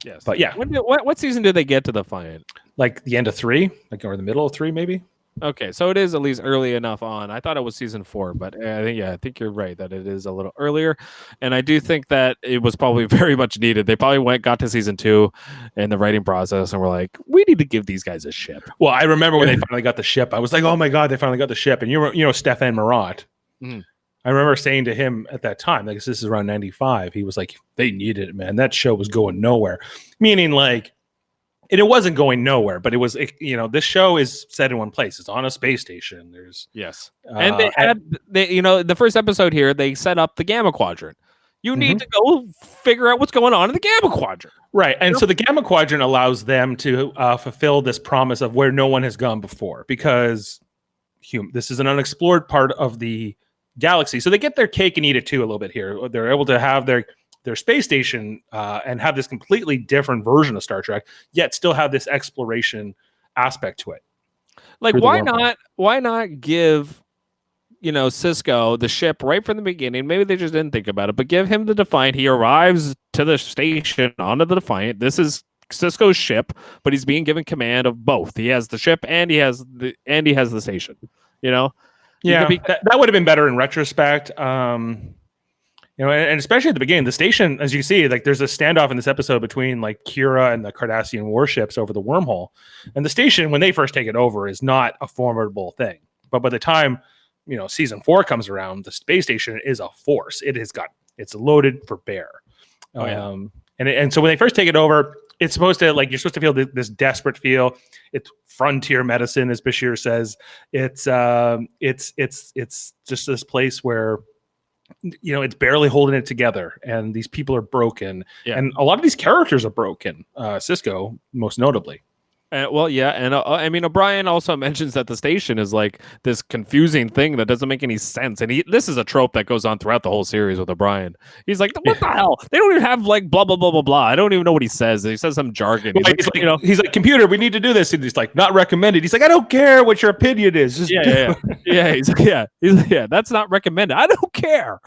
Yes. But yeah. What season did they get to Defiant? Like the end of 3, or the middle of 3, maybe. Okay, so it is at least early enough on. I thought it was season 4, but I think you're right that it is a little earlier, and I do think that it was probably very much needed. They probably got to season 2 in the writing process, and were like, "We need to give these guys a ship." Well, I remember when they finally got the ship. I was like, "Oh my god, they finally got the ship!" And Stefan Marat. Mm-hmm. I remember saying to him at that time, like this is around 95. He was like, "They needed it, man. That show was going nowhere." Meaning, like. And it wasn't going nowhere, but it was, this show is set in one place. It's on a space station. There's and they had, the first episode here, they set up the Gamma Quadrant. You need to go figure out what's going on in the Gamma Quadrant. Right. And so the Gamma Quadrant allows them to fulfill this promise of where no one has gone before, because this is an unexplored part of the galaxy. So they get their cake and eat it too a little bit here. They're able to have their space station and have this completely different version of Star Trek, yet still have this exploration aspect to it. Like, why not give, Cisco the ship right from the beginning? Maybe they just didn't think about it, but give him the Defiant. He arrives to the station onto the Defiant. This is Cisco's ship, but he's being given command of both. He has the ship and he has the station. Yeah, that would have been better in retrospect. And especially at the beginning, the station, as you see, like there's a standoff in this episode between like Kira and the Cardassian warships over the wormhole. And the station, when they first take it over, is not a formidable thing. But by the time, season 4 comes around, the space station is a force. It's loaded for bear. And so when they first take it over, it's supposed to, like, you're supposed to feel this desperate feel. It's frontier medicine, as Bashir says. It's just this place where, it's barely holding it together, and these people are broken, and a lot of these characters are broken. Cisco, most notably. Well, yeah, and I mean, O'Brien also mentions that the station is like this confusing thing that doesn't make any sense, and this is a trope that goes on throughout the whole series with O'Brien. He's like, "What the hell? They don't even have like blah blah blah blah blah." I don't even know what he says. He says some jargon. Well, he's like, computer, we need to do this, and he's like, not recommended. He's like, I don't care what your opinion is. Just He's like, that's not recommended. I don't care.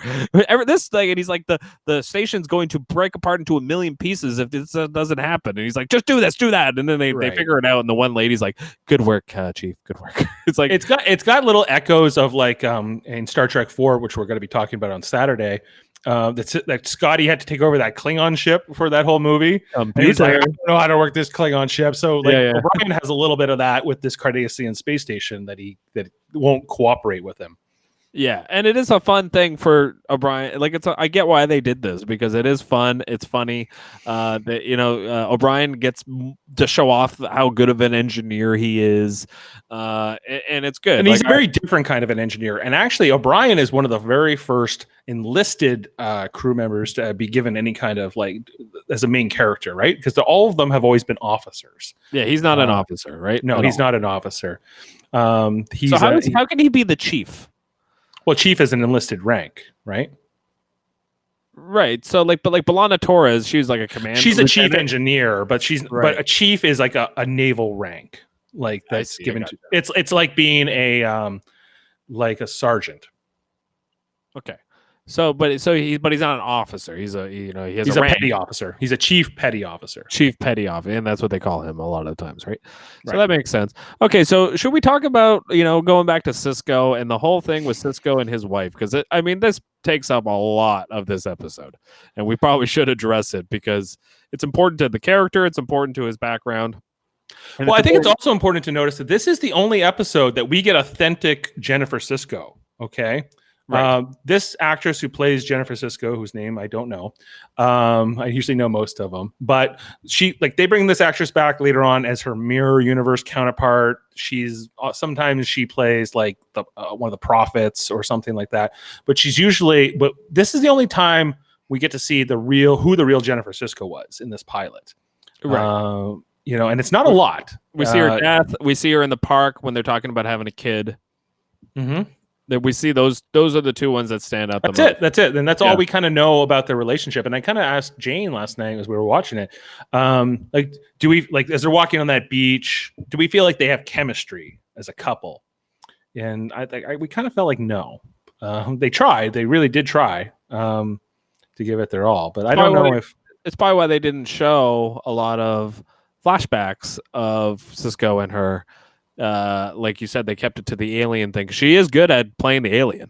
This thing, and he's like, the station's going to break apart into a million pieces if this doesn't happen. And he's like, just do this, do that, and then they figure it out. And the one lady's like, good work, Chief, good work. It's like it's got little echoes of like in Star Trek 4, which we're going to be talking about on Saturday. That Scotty had to take over that Klingon ship for that whole movie. He's like, I don't know how to work this Klingon ship. So like O'Brien has a little bit of that with this Cardassian space station that won't cooperate with him. Yeah, and it is a fun thing for O'Brien. Like I get why they did this because it is fun. It's funny. O'Brien gets to show off how good of an engineer he is, and it's good. And he's a very different kind of an engineer. And actually, O'Brien is one of the very first enlisted crew members to be given any kind of like as a main character, right? Because all of them have always been officers. Yeah, he's not an officer, right? No, he's not an officer. How can he be the chief? Well, chief is an enlisted rank, right? Right. So, but B'Elanna Torres, she's like a commander. She's a chief engineer, but but a chief is like a naval rank, like that's given to. It's like being a like a sergeant. Okay. So he's not an officer. He's a petty officer. He's a chief petty officer. Chief petty officer, and that's what they call him a lot of the times, right? So that makes sense. Okay, so should we talk about going back to Cisco and the whole thing with Cisco and his wife? Because this takes up a lot of this episode, and we probably should address it because it's important to the character. It's important to his background. Well, I think it's also important to notice that this is the only episode that we get authentic Jennifer Sisko. Okay. Right. This actress who plays Jennifer Sisko, whose name I don't know, I usually know most of them, but they bring this actress back later on as her mirror universe counterpart. Sometimes she plays like one of the prophets or something like that, but but this is the only time we get to see who the real Jennifer Sisko was in this pilot. Right. And it's not a lot. We see her death. We see her in the park when they're talking about having a kid. Mm-hmm. That we see those are the two ones that stand out. That's it. And that's all we kind of know about their relationship. And I kind of asked Jane last night as we were watching it, do we as they're walking on that beach, do we feel like they have chemistry as a couple? And we kind of felt like no. They tried. They really did try to give it their all. But I don't know if it's probably why they didn't show a lot of flashbacks of Cisco and her. Like you said, they kept it to the alien thing. She is good at playing the alien,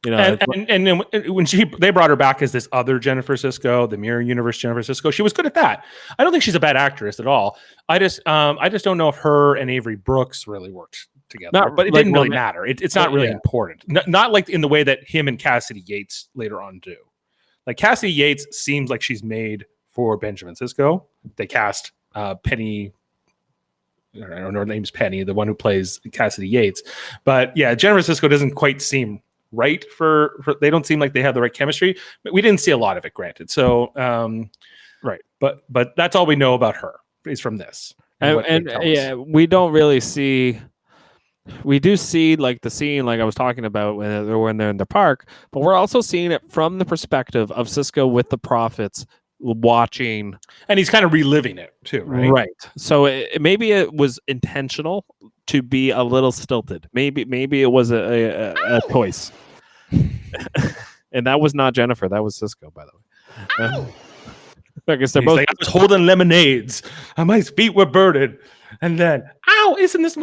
And then when they brought her back as this other Jennifer Sisko, the mirror universe Jennifer Sisko, she was good at that. I don't think she's a bad actress at all. I just don't know if her and Avery Brooks really worked together. But it didn't really matter. It's not really important. Not like in the way that him and Cassidy Yates later on do. Like Cassidy Yates seems like she's made for Benjamin Sisko. They cast Penny. I don't know her name's Penny, the one who plays Cassidy Yates. But yeah, Jennifer Sisko doesn't quite seem right for they don't seem like they have the right chemistry. But we didn't see a lot of it, granted. So right. But that's all we know about her is from this. We don't really see. We do see like the scene like I was talking about when they're in the park, but we're also seeing it from the perspective of Sisko with the prophets watching, and he's kind of reliving it too, right? So maybe it was intentional to be a little stilted. Maybe it was a choice. And that was not Jennifer. That was Sisko, by the way. I guess they're both. Like, I was holding lemonades, and my feet were burdened, and then, ow! Isn't this the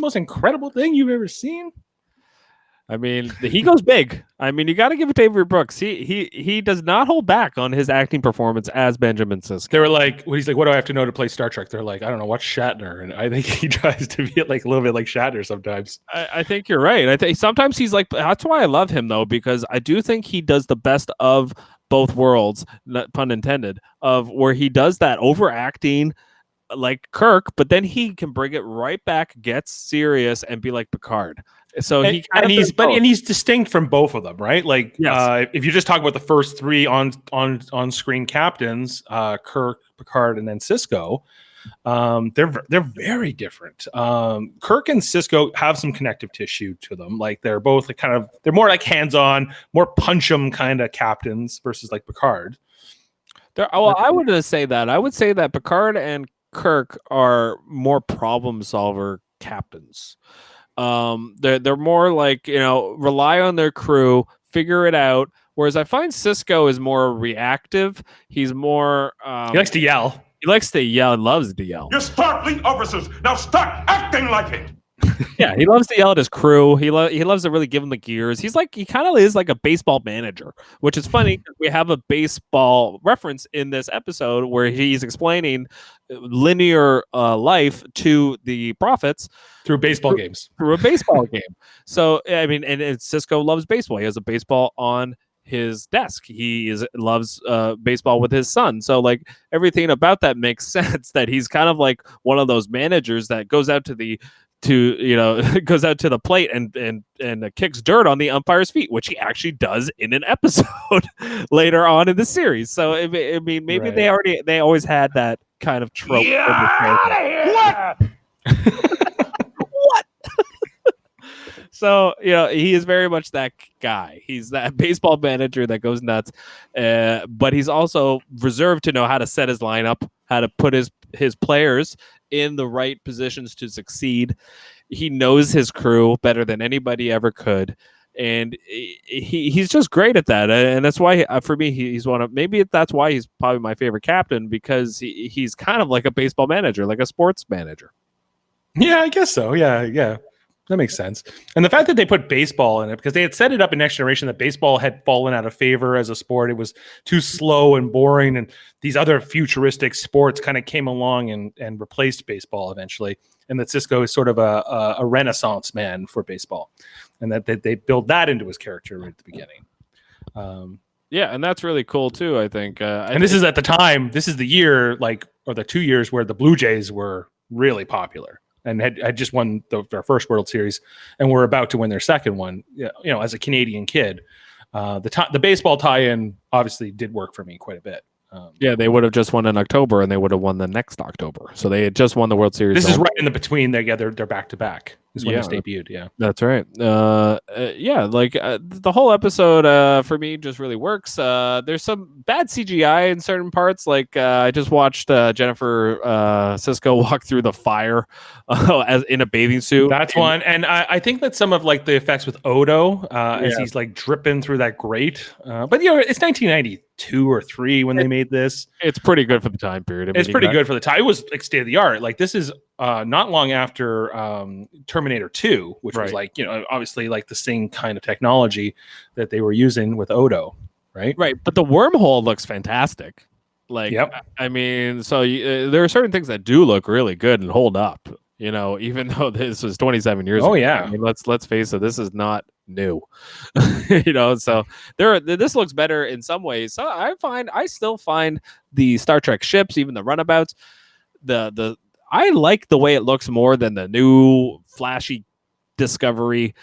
most incredible thing you've ever seen? I mean, he goes big. I mean, you got to give it to Avery Brooks. He does not hold back on his acting performance as Benjamin Sisko. They were like, he's like, what do I have to know to play Star Trek? They're like, I don't know, watch Shatner. And I think he tries to be like a little bit like Shatner sometimes. I think you're right. I think sometimes he's like, that's why I love him though, because I do think he does the best of both worlds, not pun intended, of where he does that overacting like Kirk, but then he can bring it right back, gets serious, and be like Picard. So he's distinct from both of them, right? Like, yes. If you just talk about the first three on screen captains, Kirk, Picard, and then Sisko, They're very different. Kirk and Cisco have some connective tissue to them. Like they're both they're more like hands-on, more punch 'em kind of captains versus like Picard. I wouldn't say that. I would say that Picard and Kirk are more problem solver captains. They're more like, rely on their crew, figure it out. Whereas I find Cisco is more reactive. He's more He likes to yell. He likes to yell. Loves to yell. You're Starfleet officers. Now start acting like it. Yeah, he loves to yell at his crew. He loves to really give them the gears. He kind of is like a baseball manager, which is funny because we have a baseball reference in this episode where he's explaining linear life to the prophets through baseball games. Through a baseball game. So, I mean, and Cisco loves baseball. He has a baseball on his desk. He loves baseball with his son. So, like, everything about that makes sense that he's kind of like one of those managers that goes out to the plate and kicks dirt on the umpire's feet, which he actually does in an episode later on in the series. So I mean, maybe right. they always had that kind of trope. What? What? So, he is very much that guy. He's that baseball manager that goes nuts, but he's also reserved to know how to set his lineup, how to put his players in the right positions to succeed. He knows his crew better than anybody ever could, and he's just great at that. And that's why, for me, he's that's why he's probably my favorite captain, because he's kind of like a baseball manager, like a sports manager. Yeah, I guess so. Yeah. That makes sense. And the fact that they put baseball in it, because they had set it up in Next Generation that baseball had fallen out of favor as a sport. It was too slow and boring. And these other futuristic sports kind of came along and replaced baseball eventually. And that Cisco is sort of a renaissance man for baseball. And that they build that into his character right at the beginning. Yeah, and that's really cool too, I think. This is at the time, this is the year, or the 2 years where the Blue Jays were really popular. And had just won their first World Series, and were about to win their second one. As a Canadian kid, the baseball tie-in obviously did work for me quite a bit. Yeah, they would have just won in October, and they would have won the next October. So they had just won the World Series. This is right in the between. They're back to back. Is when this debuted. Yeah, that's right. The whole episode for me just really works. There's some bad CGI in certain parts. I just watched Jennifer Cisco walk through the fire as in a bathing suit. That's one, and I think that some of the effects with Odo as he's dripping through that grate. But it's 1992 or 3 when they made this. It's pretty good for the time period. It's pretty good for the time. It was state of the art. This is not long after Terminator 2, which was obviously the same kind of technology that they were using with Odo, right? Right, but the wormhole looks fantastic. Yep. I mean, so there are certain things that do look really good and hold up. Even though this was 27 years ago. Yeah. I mean, let's face it, this is not new. So this looks better in some ways. So I still find the Star Trek ships, even the runabouts, I like the way it looks more than the new flashy Discovery.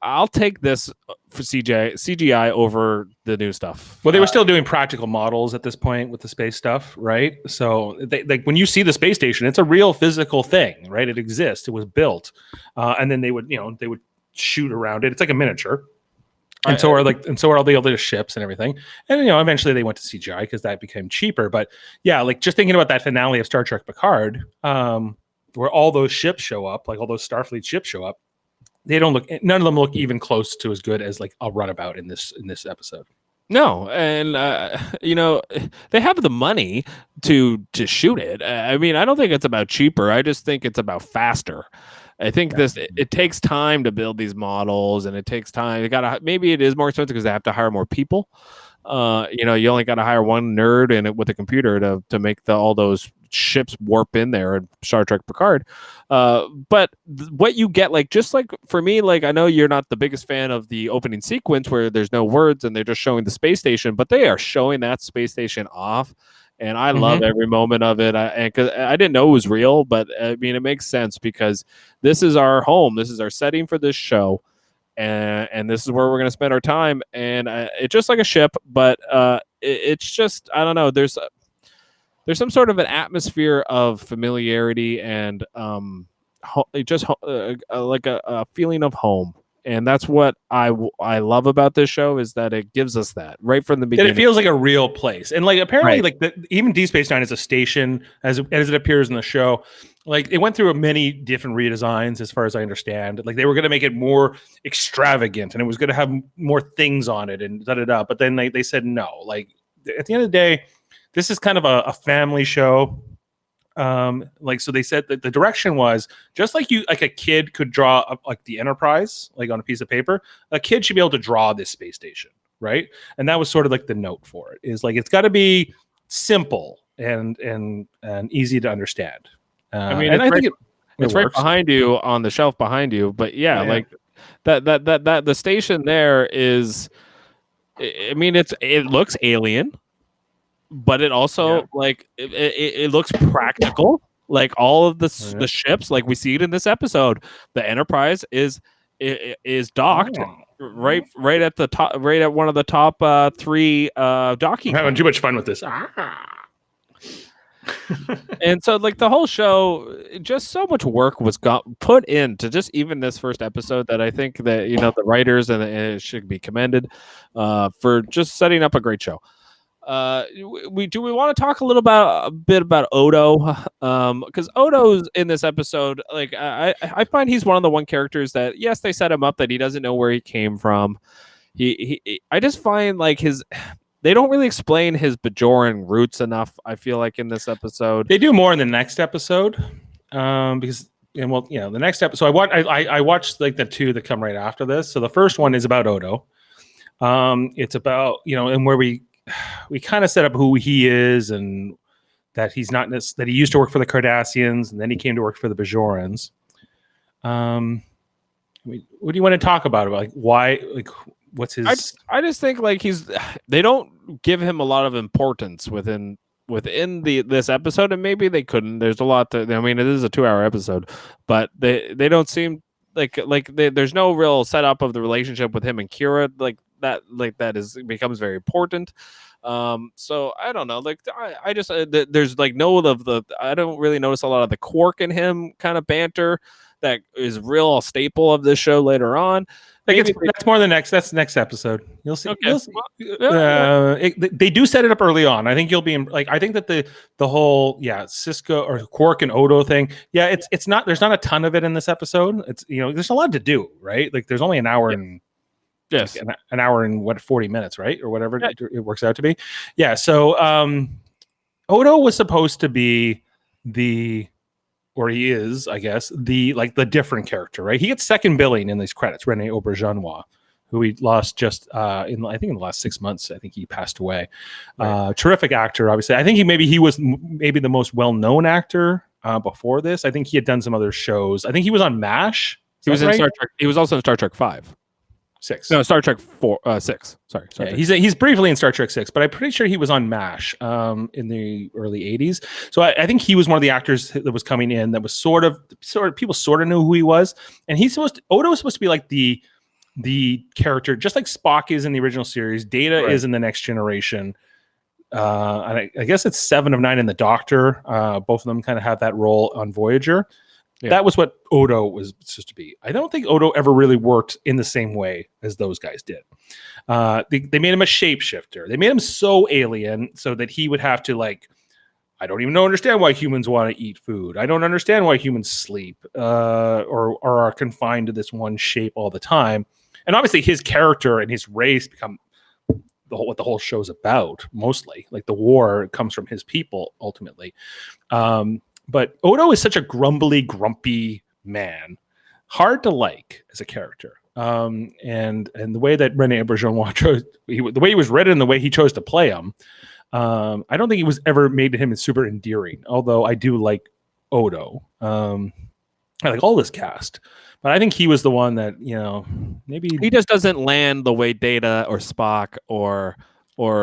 I'll take this for CGI over the new stuff. Well, they were still doing practical models at this point with the space stuff, right? So when you see the space station, it's a real physical thing, right? It exists. It was built. And then they would shoot around it. It's like a miniature. And so are all the other ships and everything. And eventually they went to CGI because that became cheaper. But yeah, just thinking about that finale of Star Trek Picard, where all those ships show up, all those Starfleet ships show up, none of them look even close to as good as a runabout in this episode. No, and they have the money to shoot it. I mean, I don't think it's about cheaper. I just think it's about faster. I think it takes time to build these models, and it takes time. Maybe it is more expensive because they have to hire more people. You only got to hire one nerd with a computer to make all those ships warp in there in Star Trek Picard. But what you get, for me, I know you're not the biggest fan of the opening sequence where there's no words and they're just showing the space station, but they are showing that space station off. And I love every moment of it. Because I didn't know it was real, but I mean, it makes sense because this is our home. This is our setting for this show. And this is where we're going to spend our time. And it's just like a ship, but it's just, I don't know. there's some sort of an atmosphere of familiarity and like a feeling of home. And that's what I love about this show, is that it gives us that right from the That beginning. it feels like a real place, and like apparently, Right. like even Deep Space Nine is a station as it appears in the show. Like it went through many different redesigns, as far as I understand. Like they were going to make it more extravagant, and it was going to have more things on it, and da da da. But then they said no. Like at the end of the day, this is kind of a family show. Like so they said that the direction was just like a kid could draw like the Enterprise like on a piece of paper. A kid should be able to draw this space station, right? And that was sort of like the note for it, is like it's got to be simple and easy to understand. I mean, and it's I think it's right behind you on the shelf behind you. But yeah, Yeah. like that the station there is. I mean, it looks alien, but it also like it looks practical. Like all of the ships, like we see it in this episode, the Enterprise is docked right at the top, right at one of the top 3 docking. I'm having too much fun with this. And so like the whole show, just so much work was put into just even this first episode, that I think that the writers and it should be commended for just setting up a great show. We want to talk a bit about Odo, because Odo's in this episode. Like I find he's one of the characters that, yes, they set him up that he doesn't know where he came from. I just find like they don't really explain his Bajoran roots enough, I feel like, in this episode. They do more in the next episode, because the next episode I watched like the 2 that come right after this. So the first one is about Odo. It's about and where we kind of set up who he is, and that he's not that he used to work for the Cardassians, and then he came to work for the Bajorans. What do you want to talk about like why, like what's his? I just think like they don't give him a lot of importance within this episode, and maybe they couldn't. There's a lot it is a 2-hour episode, but they don't seem like there's no real setup of the relationship with him and Kira that becomes very important. So I don't know, like I just there's like I don't really notice a lot of the Quark in him kind of banter that is real staple of this show later on. That's more the next episode. You'll see. Okay. You'll see. They do set it up early on. I think you'll be I think that the whole Cisco or Quark and Odo thing. Yeah, it's not. There's not a ton of it in this episode. It's there's a lot to do, right? Like there's only an hour and. Yes, like an hour and 40 minutes, right, or whatever it works out to be. Yeah. So Odo was supposed to be or he is, I guess, the different character, right? He gets second billing in these credits. Rene Auberjonois, who we lost just in the last 6 months. I think he passed away. Right. Terrific actor, obviously. I think he was maybe the most well-known actor before this. I think he had done some other shows. I think he was on MASH. He was in Star Trek. He was also in Star Trek 5. 6. No, Star Trek 6. Sorry. Yeah, he's briefly in Star Trek 6, but I'm pretty sure he was on MASH in the early 80s. So I think he was one of the actors that was coming in that was sort of people sort of knew who he was. And Odo was supposed to be like the character, just like Spock is in the original series, Data is in the Next Generation. And I guess it's 7 of 9 in the Doctor. Both of them kind of have that role on Voyager. Yeah. That was what Odo was supposed to be. I don't think Odo ever really worked in the same way as those guys did. They made him a shapeshifter. They made him so alien so that he would have to I don't even understand why humans want to eat food. I don't understand why humans sleep or are confined to this one shape all the time. And obviously his character and his race become what the whole show's about, mostly. Like the war comes from his people, ultimately. But Odo is such a grumpy man, hard to like as a character. And the way that Rene Auberjonois chose, the way he was written, and the way he chose to play him, I don't think he was ever made to him as super endearing. Although I do like Odo, I like all this cast, but I think he was the one that maybe he just doesn't land the way Data or Spock or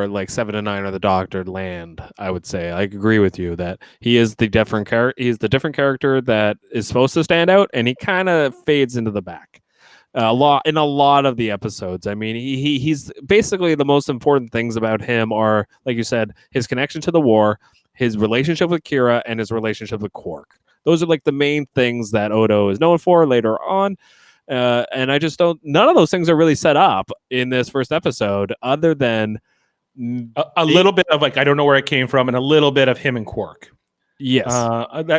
like 7 of 9 or the Doctor land. I would say I agree with you that he is the different character. He's the different character that is supposed to stand out, and he kind of fades into the back. a lot of the episodes. I mean, he's basically the most important things about him are, like you said, his connection to the war, his relationship with Kira, and his relationship with Quark. Those are like the main things that Odo is known for later on. And I just don't. None of those things are really set up in this first episode, other than a little bit of like I don't know where it came from, and a little bit of him and Quark. yes,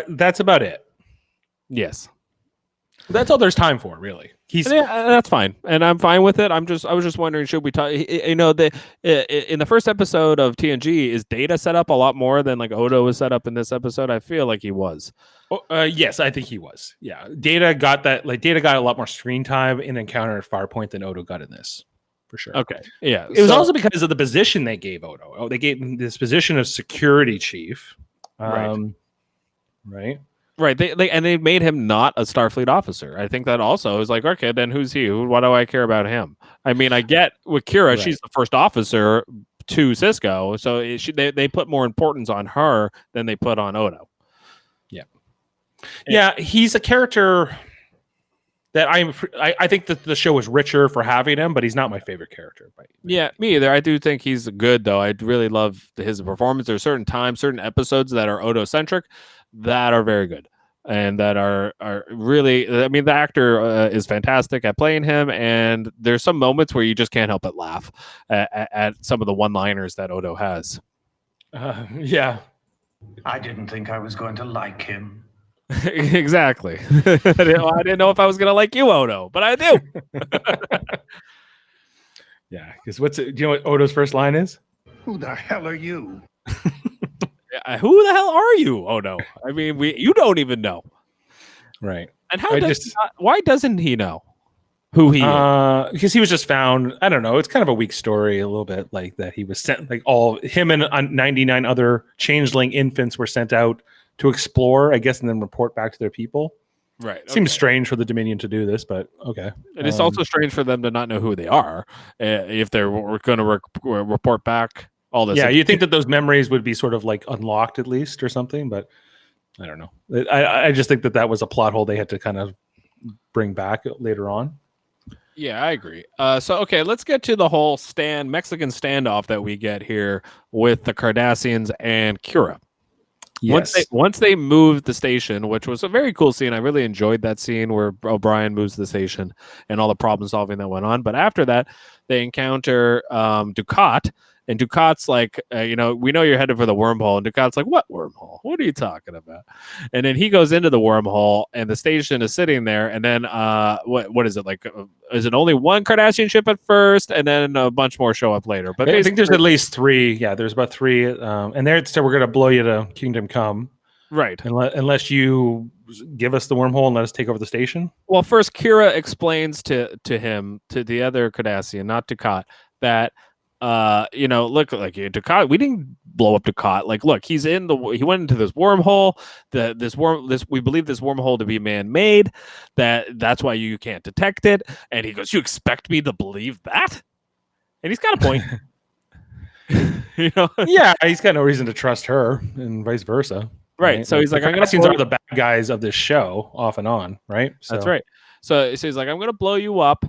That's about it. yes. That's all there's time for, really. That's fine, and I'm fine with it. I was just wondering, should we talk? In the first episode of TNG, is Data set up a lot more than like Odo was set up in this episode? I feel like he was. Yes, I think he was. Yeah, Data got that. Like Data got a lot more screen time in Encounter at Farpoint than Odo got in this, for sure. Okay, yeah. It was also because of the position they gave Odo. They gave him this position of security chief. Right. Right, they made him not a Starfleet officer. I think that also is like, okay, then who's he? Why do I care about him? I mean, I get with Kira, right. She's the first officer to Cisco, so they put more importance on her than they put on Odo. Yeah, he's a character that I think that the show was richer for having him, but he's not my favorite character. Yeah, me either. I do think he's good, though. I really love his performance. There are certain times, certain episodes that are Odo-centric that are very good and that are really, I mean, the actor is fantastic at playing him, and there's some moments where you just can't help but laugh at some of the one-liners that Odo has. Yeah. I didn't think I was going to like him. Exactly. I didn't know if I was going to like you, Odo, but I do. Yeah, because do you know what Odo's first line is? Who the hell are you? Who the hell are you, Odo? I mean, you don't even know. Right. And why doesn't he know who he is? Because he was just found. I don't know. It's kind of a weak story, a little bit like that. He was sent, like him and 99 other changeling infants were sent out to explore, I guess, and then report back to their people. Right. Okay. Seems strange for the Dominion to do this, but okay. And it's also strange for them to not know who they are if they're going to report back all this. Yeah, you think that those memories would be sort of like unlocked at least or something, but I don't know. I just think that was a plot hole they had to kind of bring back later on. Yeah, I agree. Okay, let's get to the whole Mexican standoff that we get here with the Cardassians and Kira. Yes. Once they moved the station, which was a very cool scene. I really enjoyed that scene where O'Brien moves the station and all the problem solving that went on. But after that, they encounter Dukat. And Ducat's like, we know you're headed for the wormhole. And Ducat's like, what wormhole? What are you talking about? And then he goes into the wormhole, and the station is sitting there. And then, what is it like? Is it only one Cardassian ship at first, and then a bunch more show up later? But I think there's at least 3. Yeah, there's about 3. And there it said we're going to blow you to Kingdom Come, right? Unless you give us the wormhole and let us take over the station. Well, first Kira explains to him, to the other Cardassian, not Ducat, that. Look, like Ducat, we didn't blow up Ducat. Like, look, he went into this wormhole. We believe this wormhole to be man-made. That's why you can't detect it. And he goes, "You expect me to believe that?" And he's got a point. Yeah, he's got no reason to trust her, and vice versa. Right. So he's like, "I'm going to are the bad guys of this show, off and on." Right. So. That's right. So he's like, "I'm going to blow you up.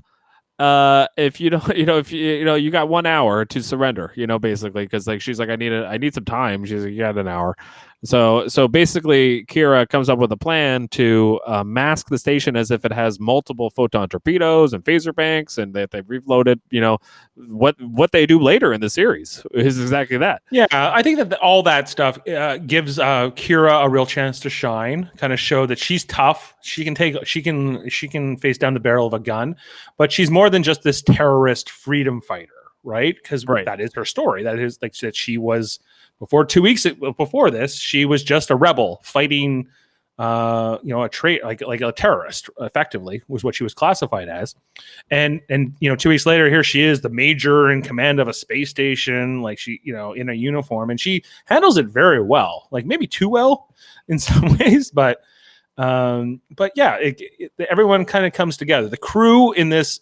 If you don't, you got 1 hour to surrender, basically, because like she's like, I need some time. She's like, you got an hour. So basically, Kira comes up with a plan to mask the station as if it has multiple photon torpedoes and phaser banks, and that they've reloaded. What they do later in the series is exactly that. Yeah, I think that all that stuff gives Kira a real chance to shine, kind of show that she's tough. She can face down the barrel of a gun, but she's more than just this terrorist freedom fighter, right? Because that is her story. That is like that she was. Before 2 weeks before this, she was just a rebel fighting, a like a terrorist. Effectively, was what she was classified as, and 2 weeks later, here she is, the major in command of a space station, like she, in a uniform, and she handles it very well, like maybe too well in some ways, but yeah, everyone kind of comes together. The crew in this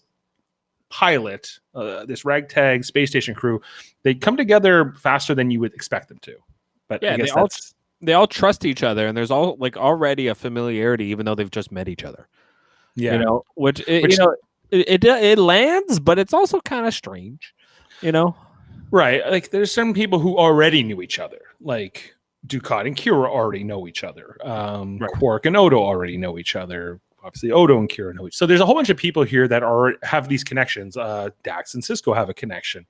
pilot, this ragtag space station crew, they come together faster than you would expect them to. But yeah, I guess they all trust each other, and there's all like already a familiarity, even though they've just met each other. Yeah, it lands, but it's also kind of strange, you know. Right. Like there's some people who already knew each other, like Dukat and Kira already know each other. Right. Quark and Odo already know each other. Obviously, Odo and Kira know each. So there's a whole bunch of people here that have these connections. Dax and Cisco have a connection.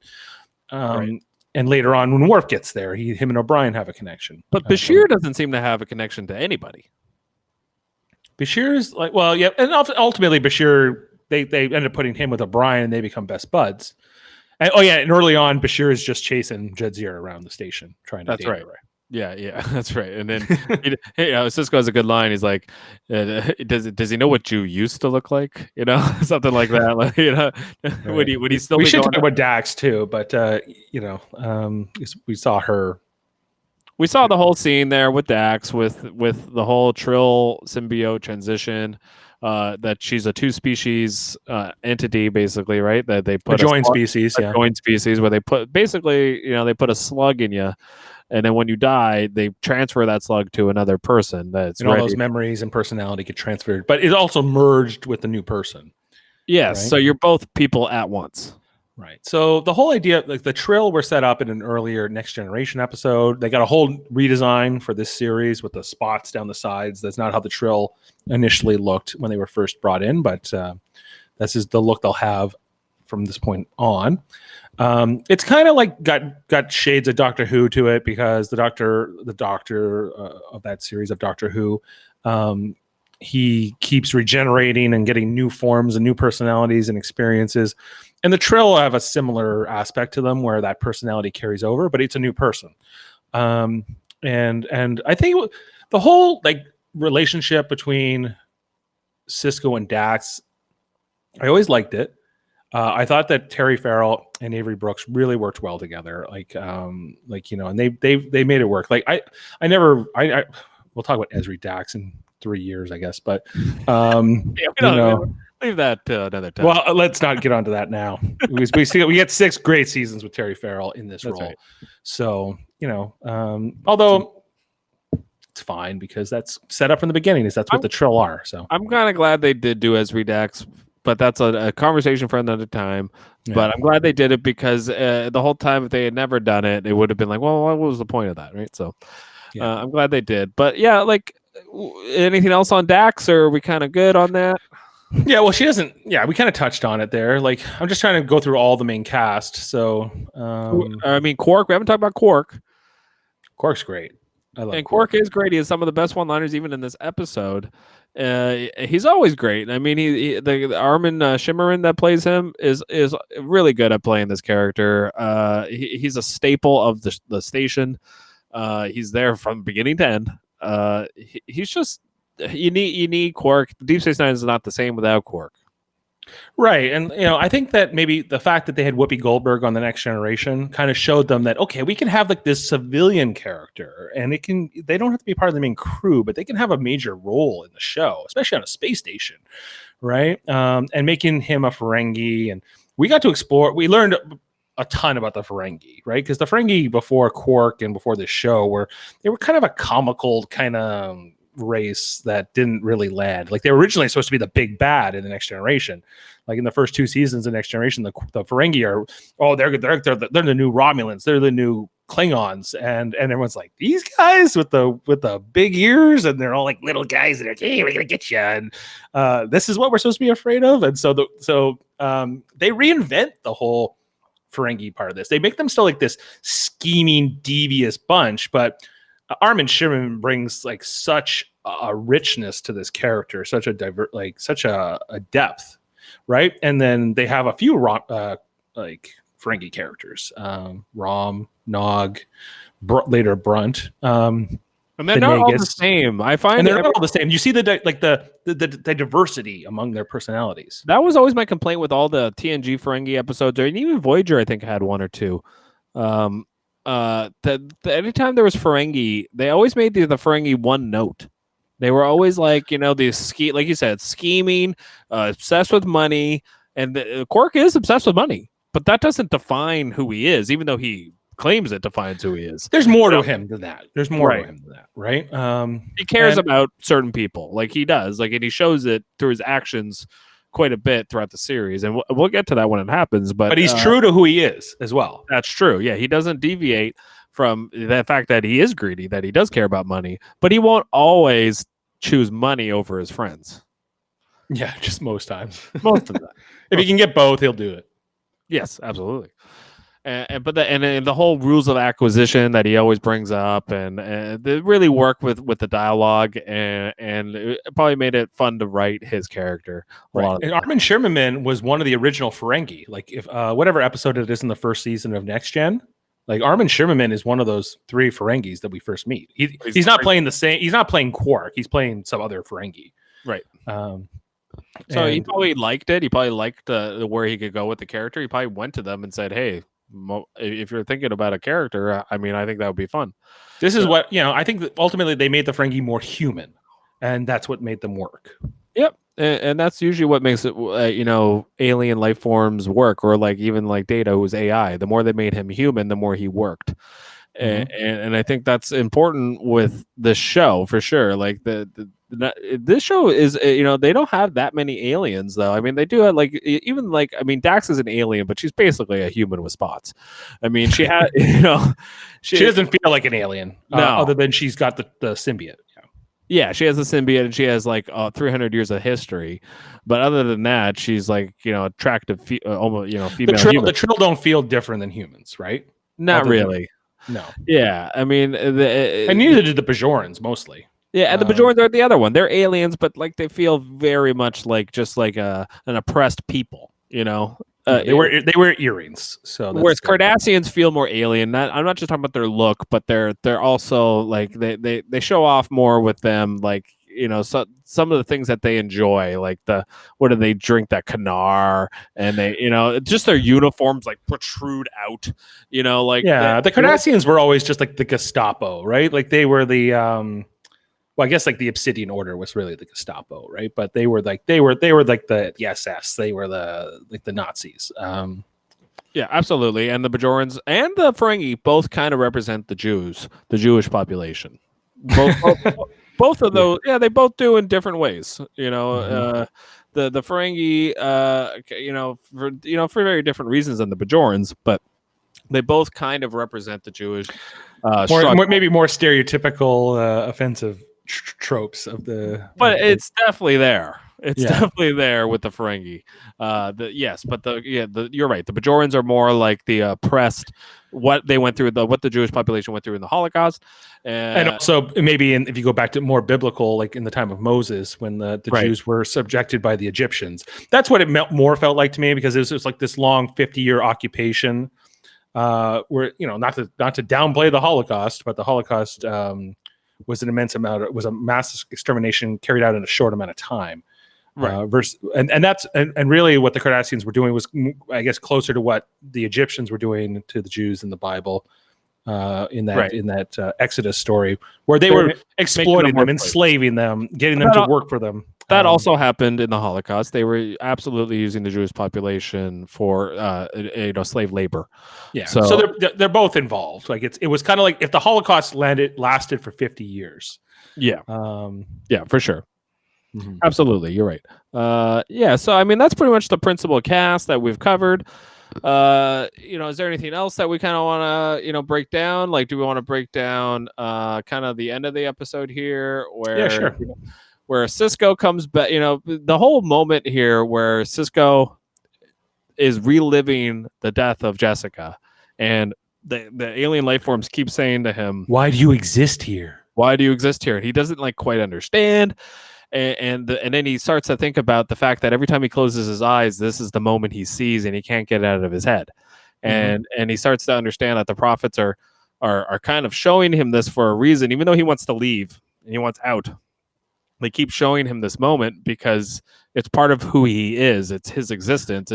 Right. And later on, when Worf gets there, him and O'Brien have a connection. But Bashir doesn't seem to have a connection to anybody. Bashir's like, well, yeah, and ultimately Bashir, they ended up putting him with O'Brien, and they become best buds. And, and early on, Bashir is just chasing Jadzia around the station, trying to. That's date right. her. Yeah, that's right. And then Cisco has a good line. He's like, "Does he know what you used to look like?" Something like that. Like, Right. would he still? We be should going talk about Dax too, but we saw her. We saw the whole scene there with Dax, with the whole Trill symbiote transition. That she's a two-species entity, basically, right? That they put A joined species, yeah. joined species, where they put basically, they put a slug in you, and then when you die, they transfer that slug to another person. That's and all those memories and personality get transferred, but it also merged with the new person. Yes, right? So you're both people at once. Right. So the whole idea, like the Trill were set up in an earlier Next Generation episode. They got a whole redesign for this series with the spots down the sides. That's not how the Trill initially looked when they were first brought in, but this is the look they'll have from this point on. It's kind of like got shades of Doctor Who to it, because the doctor of that series of Doctor Who, he keeps regenerating and getting new forms and new personalities and experiences. And the Trill have a similar aspect to them where that personality carries over, but it's a new person. And I think the whole relationship between Cisco and Dax, I always liked it. I thought that Terry Farrell and Avery Brooks really worked well together. And they made it work. We'll talk about Ezri Dax in 3 years, I guess, but leave that to another time. Well, let's not get onto that now. we get 6 great seasons with Terry Farrell in this role. Right. So, although it's fine, because that's set up from the beginning, that's what the Trill are. So I'm kind of glad they did do Ezri Dax, but that's a conversation for another time. Yeah. But I'm glad they did it, because the whole time, if they had never done it, it would have been like, well, what was the point of that, right? So I'm glad they did. But yeah, anything else on Dax, or are we kind of good on that? Yeah, well, she doesn't. Yeah, we kind of touched on it there. I'm just trying to go through all the main cast. So, Quark. We haven't talked about Quark. Quark's great. I love Quark is great. He has some of the best one-liners, even in this episode. He's always great. I mean, the Armin Shimmerin that plays him is really good at playing this character. He's a staple of the station. He's there from beginning to end. He's just. You need Quark. Deep Space Nine is not the same without Quark. Right. And, I think that maybe the fact that they had Whoopi Goldberg on The Next Generation kind of showed them that, okay, we can have this civilian character, and they don't have to be part of the main crew, but they can have a major role in the show, especially on a space station. Right. And making him a Ferengi. And we got to explore, we learned a ton about the Ferengi, right? Because the Ferengi before Quark and before this show they were kind of a comical kind of race that didn't really land. They were originally supposed to be the big bad in The Next Generation. In the first 2 seasons of Next Generation, the Ferengi they're the new Romulans, they're the new Klingons, and everyone's like, these guys with the big ears, and they're all like little guys that are, hey, we're gonna get you, and this is what we're supposed to be afraid of. And so they reinvent the whole Ferengi part of this. They make them still this scheming, devious bunch, but Armin Shimmerin brings such a richness to this character, such a depth, right? And then they have a few Ferengi characters, Rom, Nog, later Brunt, and they're not all the same. I find, and they're not all the same. You see the diversity among their personalities. That was always my complaint with all the TNG Ferengi episodes, and even Voyager, I think, had 1 or 2. Anytime there was Ferengi, they always made the Ferengi one note. They were always like you said, scheming, obsessed with money, and Quark is obsessed with money, but that doesn't define who he is, even though he claims it defines who he is. There's more to him than that. There's more to him than that, right? He cares about certain people, like he does, and he shows it through his actions quite a bit throughout the series, and we'll get to that when it happens. But he's true to who he is as well. That's true. Yeah, he doesn't deviate from the fact that he is greedy, that he does care about money, but he won't always choose money over his friends. Yeah, just most times. Most of them. If he can get both, he'll do it. Yes, absolutely. But the whole rules of acquisition that he always brings up, and they really work with the dialogue, and it probably made it fun to write his character. Right. And Armin Shimmerman was one of the original Ferengi. Like if whatever episode it is in the first season of Next Gen, like Armin Shimmerman is one of those 3 Ferengis that we first meet. He's not playing the same. He's not playing Quark. He's playing some other Ferengi. Right. So he probably liked it. He probably liked where he could go with the character. He probably went to them and said, "Hey, if you're thinking about a character, I mean, I think that would be fun." This is what, I think that ultimately they made the Ferengi more human, and that's what made them work. Yep. And that's usually what makes it, alien life forms work, or like even like Data, who's AI. The more they made him human, the more he worked. And I think that's important with the show for sure. Like this show is, they don't have that many aliens though. I mean, they do have Dax is an alien, but she's basically a human with spots. I mean, she had, she doesn't feel like an alien, other than she's got the symbiote. Yeah, she has the symbiote, and she has like 300 years of history. But other than that, she's like, attractive, almost, female. The Trill don't feel different than humans, right? Not really. No. Yeah, I mean, and neither did the Bajorans mostly. Yeah, and the Bajorans are the other one. They're aliens, but like they feel very much like just like an oppressed people. They wear earrings. So whereas Cardassians feel more alien. I'm not just talking about their look, but they're also like they show off more with them. Like so some of the things that they enjoy, like what do they drink, that Kanar, and they just their uniforms like protrude out. The Cardassians were always just like the Gestapo, right? Like they were the well, I guess like the Obsidian Order was really the Gestapo, right? But they were like the SS. They were the Nazis. Yeah, absolutely. And the Bajorans and the Ferengi both kind of represent the Jewish population. Both of those, they both do in different ways. The Ferengi, for very different reasons than the Bajorans, but they both kind of represent the Jewish, maybe more stereotypical offensive tropes of the. But it's definitely there. It's definitely there with the Ferengi. You're right. The Bajorans are more like the oppressed, what they went through, what the Jewish population went through in the Holocaust, and also maybe if you go back to more biblical, like in the time of Moses, when the Jews were subjected by the Egyptians. That's what it felt like to me, because it was like this long 50-year occupation, where not to downplay the Holocaust, but the Holocaust was a mass extermination carried out in a short amount of time. Right. And really what the Cardassians were doing was, I guess, closer to what the Egyptians were doing to the Jews in the Bible, in that Exodus story, where they were exploiting them, enslaving them, getting them to work for them. That also happened in the Holocaust. They were absolutely using the Jewish population for slave labor. Yeah. So they're both involved. Like it was kind of like if the Holocaust lasted for 50 years. Yeah. For sure. Mm-hmm. Absolutely, you're right. So I mean that's pretty much the principal cast that we've covered. Is there anything else that we kind of want to break down? Like, do we want to break down kind of the end of the episode here, where where Cisco comes back? The whole moment here where Cisco is reliving the death of Jessica, and the alien life forms keep saying to him, "Why do you exist here? Why do you exist here?" And he doesn't quite understand. And then he starts to think about the fact that every time he closes his eyes, this is the moment he sees, and he can't get it out of his head. And he starts to understand that the prophets are kind of showing him this for a reason, even though he wants to leave and he wants out. They keep showing him this moment because it's part of who he is. It's his existence.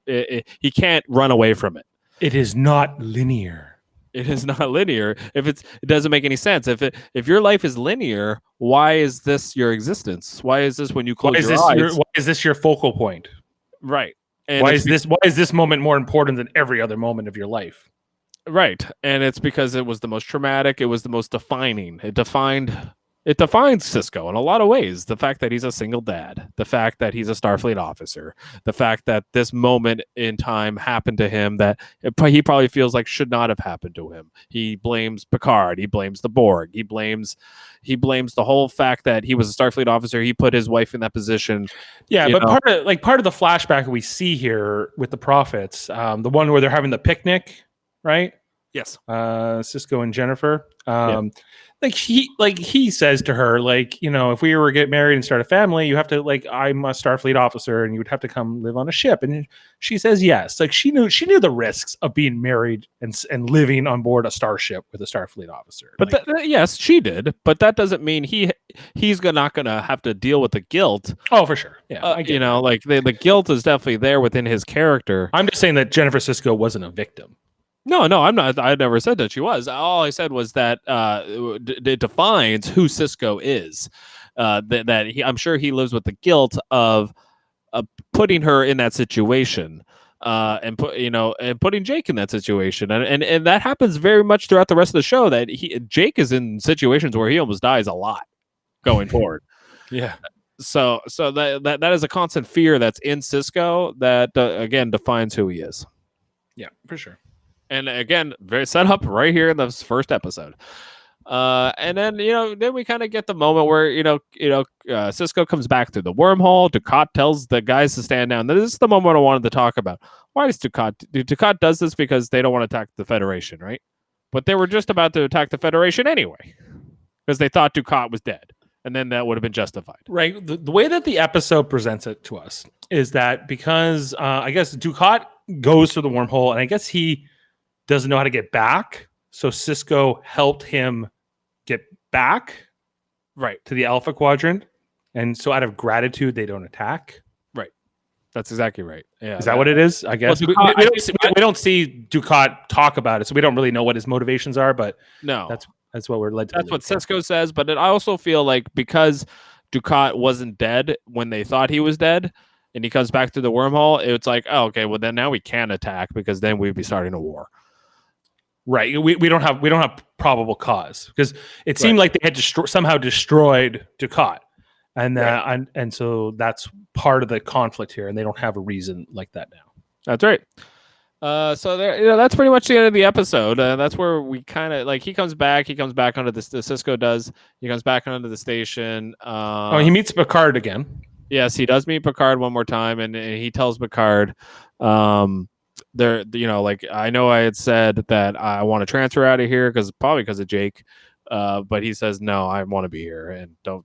He can't run away from it. It is not linear. It is not linear. It doesn't make any sense. If your life is linear, why is this your existence? Why is this when you close your eyes? Why is this your focal point? Right. And why is this moment more important than every other moment of your life? Right. And it's because it was the most traumatic. It was the most defining. It It defines Cisco in a lot of ways. The fact that he's a single dad, the fact that he's a Starfleet officer, the fact that this moment in time happened to him that he probably feels like should not have happened to him. He blames Picard. He blames the Borg. He blames the whole fact that he was a Starfleet officer. He put his wife in that position. Yeah, but part of the flashback we see here with the prophets, the one where they're having the picnic, right? Yes. Cisco and Jennifer. He says to her, like, you know, if we were to get married and start a family, you have to, like, I'm a Starfleet officer and you would have to come live on a ship. And she says yes. Like, she knew the risks of being married and living on board a starship with a Starfleet officer. But yes, she did. But that doesn't mean he's not gonna have to deal with the guilt. Oh, for sure. Yeah, you know, like the guilt is definitely there within his character. I'm just saying that Jennifer Cisco wasn't a victim. No, I'm not. I never said that she was. All I said was that it defines who Cisco is. I'm sure he lives with the guilt of putting her in that situation, and putting Jake in that situation, and that happens very much throughout the rest of the show. That Jake is in situations where he almost dies a lot going forward. Yeah. So that is a constant fear that's in Cisco that again defines who he is. Yeah, for sure. And again, very set up right here in the first episode. And then, then we kind of get the moment where, Cisco comes back through the wormhole. Dukat tells the guys to stand down. This is the moment I wanted to talk about. Why does Dukat does this? Because they don't want to attack the Federation, right? But they were just about to attack the Federation anyway, because they thought Dukat was dead. And then that would have been justified. Right. The way that the episode presents it to us is that because I guess Dukat goes through the wormhole, and I guess he doesn't know how to get back. So Cisco helped him get back to the Alpha Quadrant. And so out of gratitude, they don't attack. Right. That's exactly right. Yeah. Is that what it is? I guess. Well, Dukat, we don't see Dukat talk about it, so we don't really know what his motivations are, but no, that's what we're led to. That's what Cisco says, but I also feel like because Dukat wasn't dead when they thought he was dead, and he comes back through the wormhole, it's like, oh, okay, well then now we can attack because then we'd be starting a war. Right. We don't have probable cause because it seemed like they had somehow destroyed Dukat, and so that's part of the conflict here, and they don't have a reason like that now. That's right. So there, that's pretty much the end of the episode. That's where we kind of he comes back onto the Cisco does. He comes back onto the station. He meets Picard again. Yes, he does meet Picard one more time, and he tells Picard, I know I had said that I want to transfer out of here probably because of Jake, but he says no, I want to be here, and don't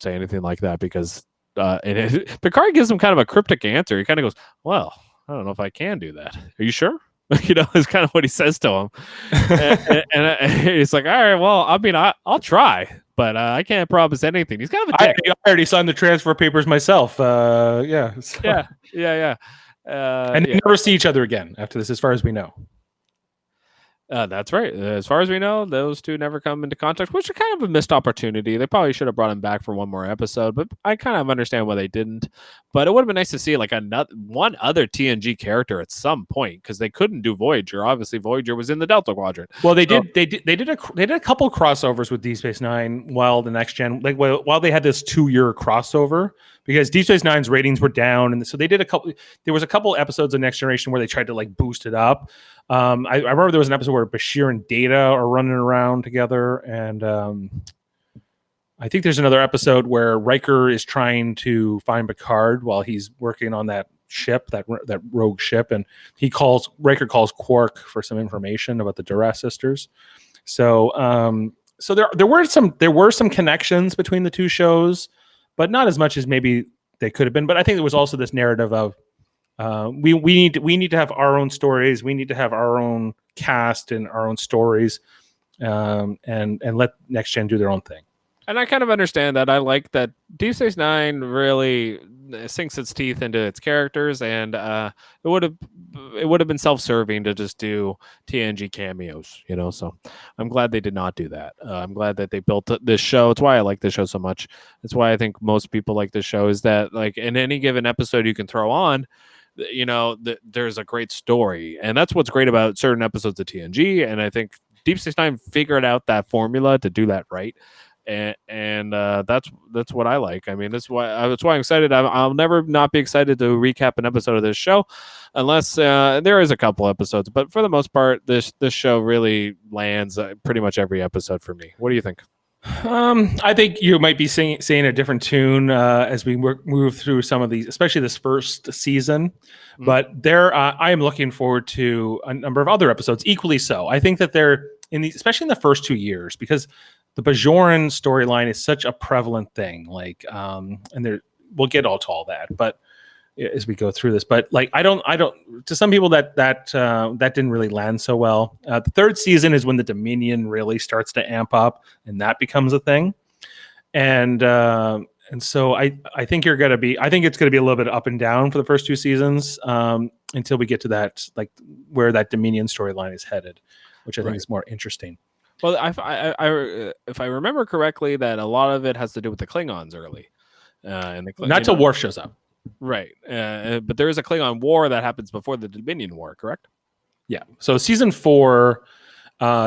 say anything like that because Picard gives him kind of a cryptic answer. He kind of goes, well, I don't know if I can do that. Are you sure? Is kind of what he says to him. and he's like, all right, well, I mean, I'll try, but I can't promise anything. He's kind of a dick. I already signed the transfer papers myself. Yeah. And they never see each other again after this, as far as we know. That's right. As far as we know, those two never come into contact, which is kind of a missed opportunity. They probably should have brought him back for one more episode, but I kind of understand why they didn't. But it would have been nice to see one other TNG character at some point, because they couldn't do Voyager. Obviously, Voyager was in the Delta Quadrant. Well, they did a couple crossovers with Deep Space Nine while the Next Gen, while they had this 2-year crossover, because Deep Space Nine's ratings were down, and so they did there was a couple episodes of Next Generation where they tried to boost it up. I remember there was an episode where Bashir and Data are running around together, and I think there's another episode where Riker is trying to find Picard while he's working on that ship, that rogue ship, and Riker calls Quark for some information about the Duras sisters. So there were some connections between the two shows, but not as much as maybe they could have been. But I think there was also this narrative of we need to have our own stories. We need to have our own cast and our own stories, and let Next Gen do their own thing. And I kind of understand that. I like that Deep Space Nine really sinks its teeth into its characters, and it would have been self-serving to just do TNG cameos, So I'm glad they did not do that. I'm glad that they built this show. It's why I like this show so much. It's why I think most people like this show, is that in any given episode you can throw on, there's a great story, and that's what's great about certain episodes of TNG. And I think Deep Space Nine figured out that formula to do that right. and that's what I like. I mean, that's why I'm excited. I'll never not be excited to recap an episode of this show, unless there is a couple episodes. But for the most part, this show really lands pretty much every episode for me. What do you think? I think you might be saying a different tune as we move through some of these, especially this first season. Mm. But I am looking forward to a number of other episodes equally so. I think that they're especially in the first 2 years, because the Bajoran storyline is such a prevalent thing. Like, and we'll get all to all that, but as we go through this, but like, I don't, to some people that didn't really land so well. The third season is when the Dominion really starts to amp up and that becomes a thing. And so I think I think it's going to be a little bit up and down for the first 2 seasons until we get to that, like where that Dominion storyline is headed, which I think is more interesting. Well, if I remember correctly, that a lot of it has to do with the Klingons early. Not till Worf shows up. Right. But there is a Klingon war that happens before the Dominion War, correct? Yeah. So season 4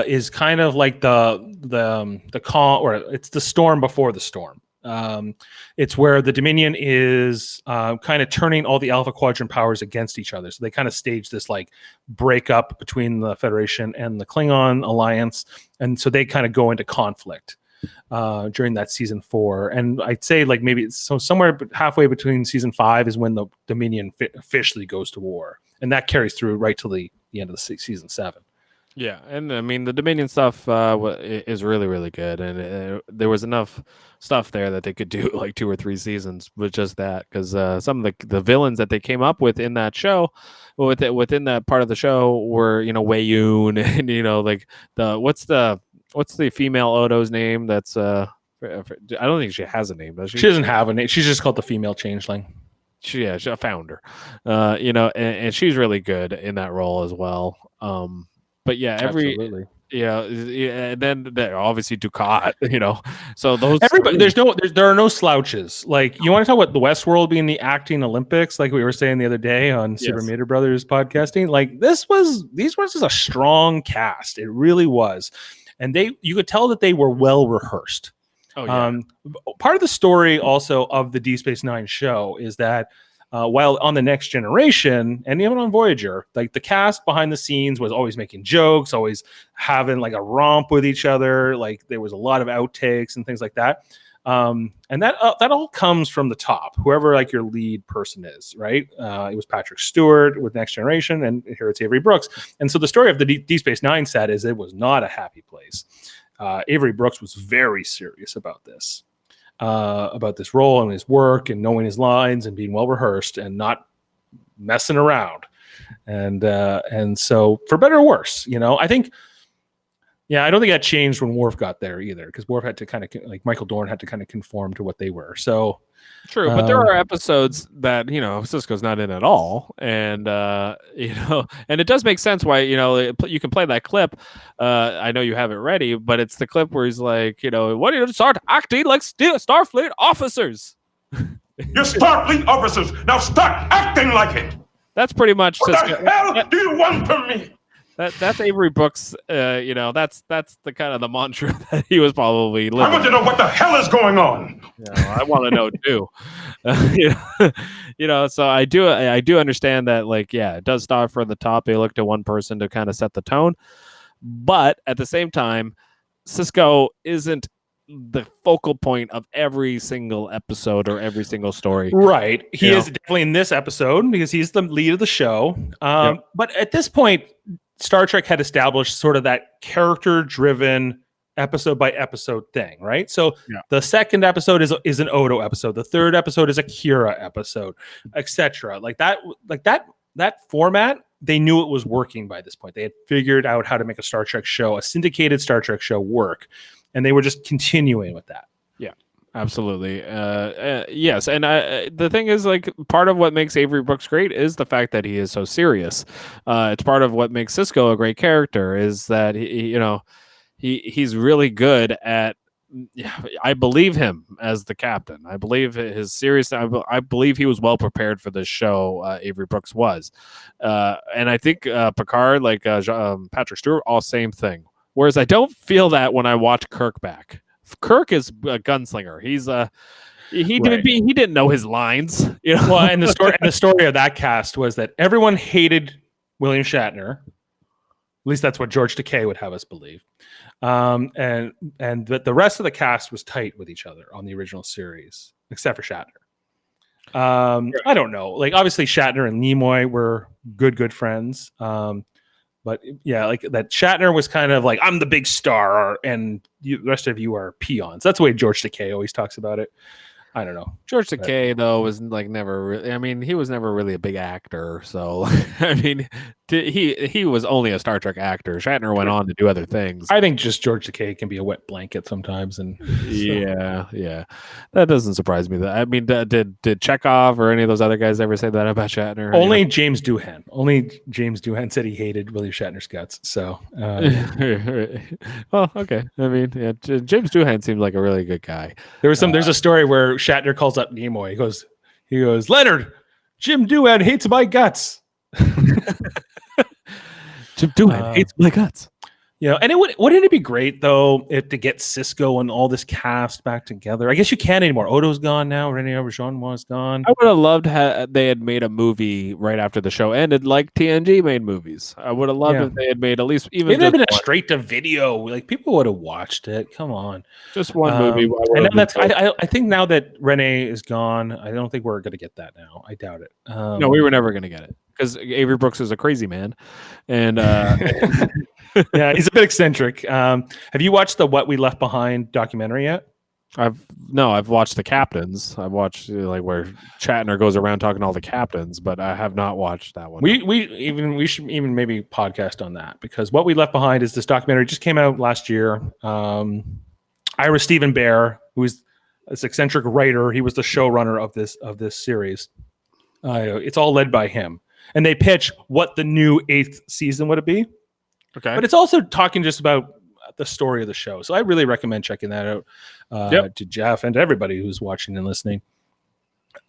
is kind of like the calm, or it's the storm before the storm. It's where the Dominion is kind of turning all the Alpha Quadrant powers against each other. So they kind of stage this like breakup between the Federation and the Klingon alliance. And so they kind of go into conflict during that season 4. And I'd say like maybe somewhere halfway between season 5 is when the Dominion officially goes to war. And that carries through right till the end of the season 7. Yeah, and I mean the Dominion stuff is really, really good, and there was enough stuff there that they could do like 2 or 3 seasons with just that, because some of the villains that they came up with in that show, within that part of the show, were Wei Yun, and like what's the female Odo's name? That's I don't think she has a name, does she? She doesn't have a name. She's just called the female changeling. She's a founder, and she's really good in that role as well. But yeah, Absolutely. And then obviously Ducat, So those everybody, there are no slouches. Like, you want to talk about the Westworld being the acting Olympics, like we were saying the other day on Super Mater Brothers podcasting. Like, these was a strong cast. It really was, and you could tell that they were well rehearsed. Oh yeah. Part of the story also of the Deep Space Nine show is that while on the Next Generation and even on Voyager, like the cast behind the scenes was always making jokes, always having like a romp with each other. Like, there was a lot of outtakes and things like that. And that all comes from the top, whoever like your lead person is, right? It was Patrick Stewart with Next Generation, and here it's Avery Brooks. And so the story of the Deep Space Nine set is it was not a happy place. Avery Brooks was very serious about this role and his work and knowing his lines and being well rehearsed and not messing around. And so, for better or worse, I think, I don't think that changed when Worf got there either, because Worf had to kind of, like, Michael Dorn had to kind of conform to what they were. So true, but there are episodes that Sisko's not in at all, and and it does make sense why you can play that clip. I know you have it ready, but it's the clip where he's like, "What do you start acting like Starfleet officers?" You're Starfleet officers. Now start acting like it. That's pretty much. What the hell do you want from me? That's Avery Brooks. That's the kind of the mantra that he was probably living. I want to know what the hell is going on. I want to know too. So I do understand that. Like, it does start from the top. They look to one person to kind of set the tone, but at the same time, Sisko isn't the focal point of every single episode or every single story. Right. He is definitely in this episode because he's the lead of the show. But at this point, Star Trek had established sort of that character-driven episode by episode thing, right? So the second episode is an Odo episode. The third episode is a Kira episode, etc. Like that format, they knew it was working by this point. They had figured out how to make a Star Trek show, a syndicated Star Trek show, work, and they were just continuing with that. Yeah. Absolutely. Yes. And the thing is, like, part of what makes Avery Brooks great is the fact that he is so serious. It's part of what makes Sisko a great character is that he's really good at. I believe him as the captain. I believe his serious. I believe he was well prepared for this show. Avery Brooks was, and I think Picard, like Patrick Stewart, all same thing. Whereas I don't feel that when I watch Kirk back Kirk is a gunslinger. He's he Right. didn't know his lines. You know, Well, and the story of that cast was that everyone hated William Shatner. At least that's what George Takei would have us believe. And that the rest of the cast was tight with each other on the original series, except for Shatner. I don't know. Like, obviously Shatner and Nimoy were good friends. But yeah, like that Shatner was kind of like, I'm the big star and the rest of you are peons. That's the way George Takei always talks about it. I don't know. George Takei though was like never really. I mean, he was never really a big actor. So I mean, he was only a Star Trek actor. Shatner went on to do other things. I think just George Takei can be a wet blanket sometimes, and Yeah, that doesn't surprise me. That I mean, did Chekhov or any of those other guys ever say that about Shatner? Only James Doohan. Only James Doohan said he hated William Shatner's guts. So, well, okay. I mean, yeah, James Doohan seemed like a really good guy. there's a story where Shatner calls up Nimoy. He goes, Leonard, Jim Doohan hates my guts. Jim Doohan hates my guts. You know, and wouldn't it be great though if to get Cisco and all this cast back together? I guess you can't anymore. Odo's gone now. Rene Auberjonois is gone. I would have loved they had made a movie right after the show ended, like TNG made movies. I would have loved if they had made at least even. It'd have been a straight to video. Like, people would have watched it. Come on, just one movie. I think now that Rene is gone, I don't think we're gonna get that now. I doubt it. No, we were never gonna get it because Avery Brooks is a crazy man, and yeah, he's a bit eccentric. Have you watched the What We Left Behind documentary yet? I've watched the captains. I've watched like where Shatner goes around talking to all the captains, but I have not watched that one. We should even maybe podcast on that, because What We Left Behind is this documentary, just came out last year. Ira Stephen Bear, who is this eccentric writer, he was the showrunner of this series. It's all led by him, and they pitch what the new 8th season would it be. Okay, but it's also talking just about the story of the show. So I really recommend checking that out to Jeff and to everybody who's watching and listening.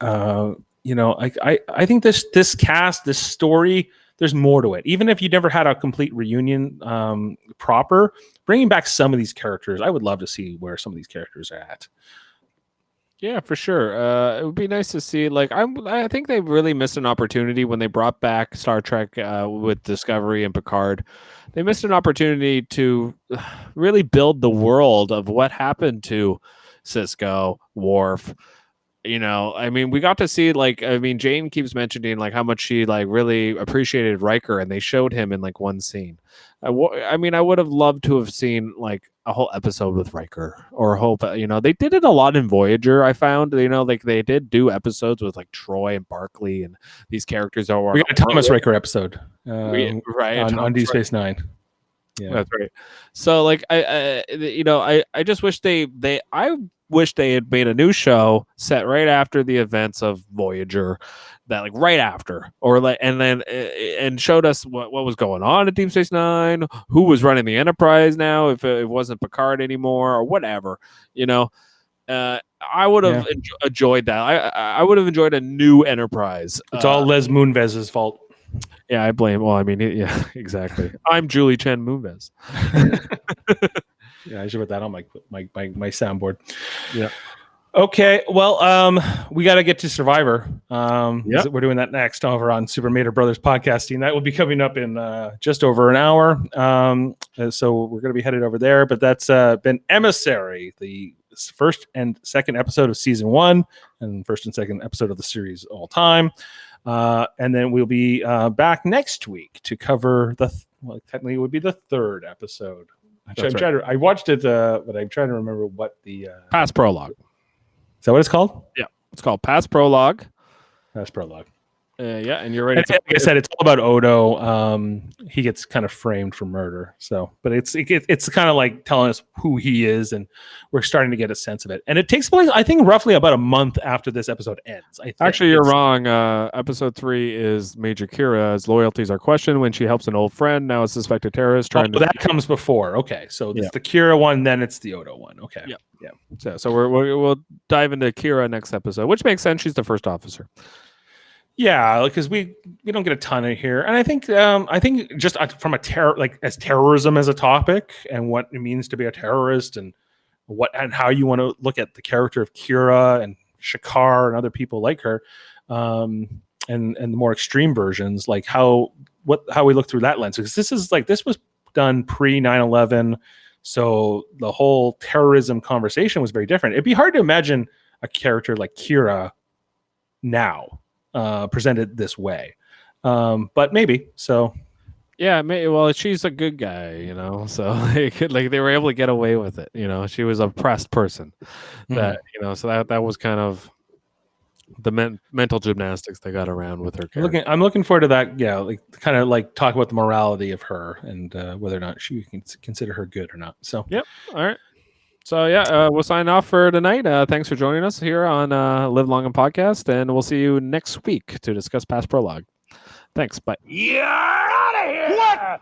You know, I think this cast, this story, there's more to it. Even if you never had a complete reunion proper, bringing back some of these characters, I would love to see where some of these characters are at. Yeah, for sure. It would be nice to see. Like, I think they really missed an opportunity when they brought back Star Trek with Discovery and Picard. They missed an opportunity to really build the world of what happened to Cisco, Worf. You know, I mean, we got to see, like, I mean, Jane keeps mentioning like how much she like really appreciated Riker, and they showed him in like one scene. I mean, I would have loved to have seen like a whole episode with Riker, or a whole, you know, they did it a lot in Voyager. I found, you know, like they did do episodes with like Troy and Barclay and these characters. That were we got a Thomas Riker episode, right, on Deep Space Nine. Yeah, that's right. So like I just wish I wish they had made a new show set right after the events of Voyager, that like right after, or like, and then and showed us what was going on at Deep Space Nine, who was running the Enterprise now, if it wasn't Picard anymore, or whatever, you know. I would have enjoyed that. I would have enjoyed a new Enterprise. It's all Les Moonves's fault. Yeah, I blame. Well, I mean, yeah, exactly. I'm Julie Chen Moonves. Yeah, I should put that on my soundboard. Yeah. Okay. Well, we got to get to Survivor. Yep. We're doing that next over on Super Mater Brothers podcasting. That will be coming up in just over an hour. So we're going to be headed over there. But that's been Emissary, the first and second episode of season 1, and first and second episode of the series all time. And then we'll be back next week to cover technically it would be the third episode. I watched it, but I'm trying to remember what the Past Prologue. Is that what it's called? Yeah, it's called Past Prologue. Past Prologue. Yeah, and you're right. Like I said, it's all about Odo. He gets kind of framed for murder. So, but it's kind of like telling us who he is, and we're starting to get a sense of it. And it takes place, I think, roughly about a month after this episode ends. Actually, you're wrong. Episode 3 is Major Kira's loyalties are questioned when she helps an old friend, now a suspected terrorist. That comes before. Okay, so it's the Kira one, then it's the Odo one. Okay. Yeah. So we'll dive into Kira next episode, which makes sense. She's the first officer. Yeah, because we don't get a ton of here, and I think just from as terrorism as a topic and what it means to be a terrorist, and what and how you want to look at the character of Kira and Shakar and other people like her, and the more extreme versions, like how we look through that lens, because this was done pre 9/11, so the whole terrorism conversation was very different. It'd be hard to imagine a character like Kira now presented this way, but maybe so. Yeah, well, she's a good guy, so they were able to get away with it. She was a oppressed person that, so that was kind of the mental gymnastics they got around with her character. I'm looking forward to that. Yeah, like kind of like talk about the morality of her and whether or not she can consider her good or not. So, yep. All right. So yeah, we'll sign off for tonight. Thanks for joining us here on Live Long and Podcast, and we'll see you next week to discuss past Prologue. Thanks. Bye. You're out of here! What?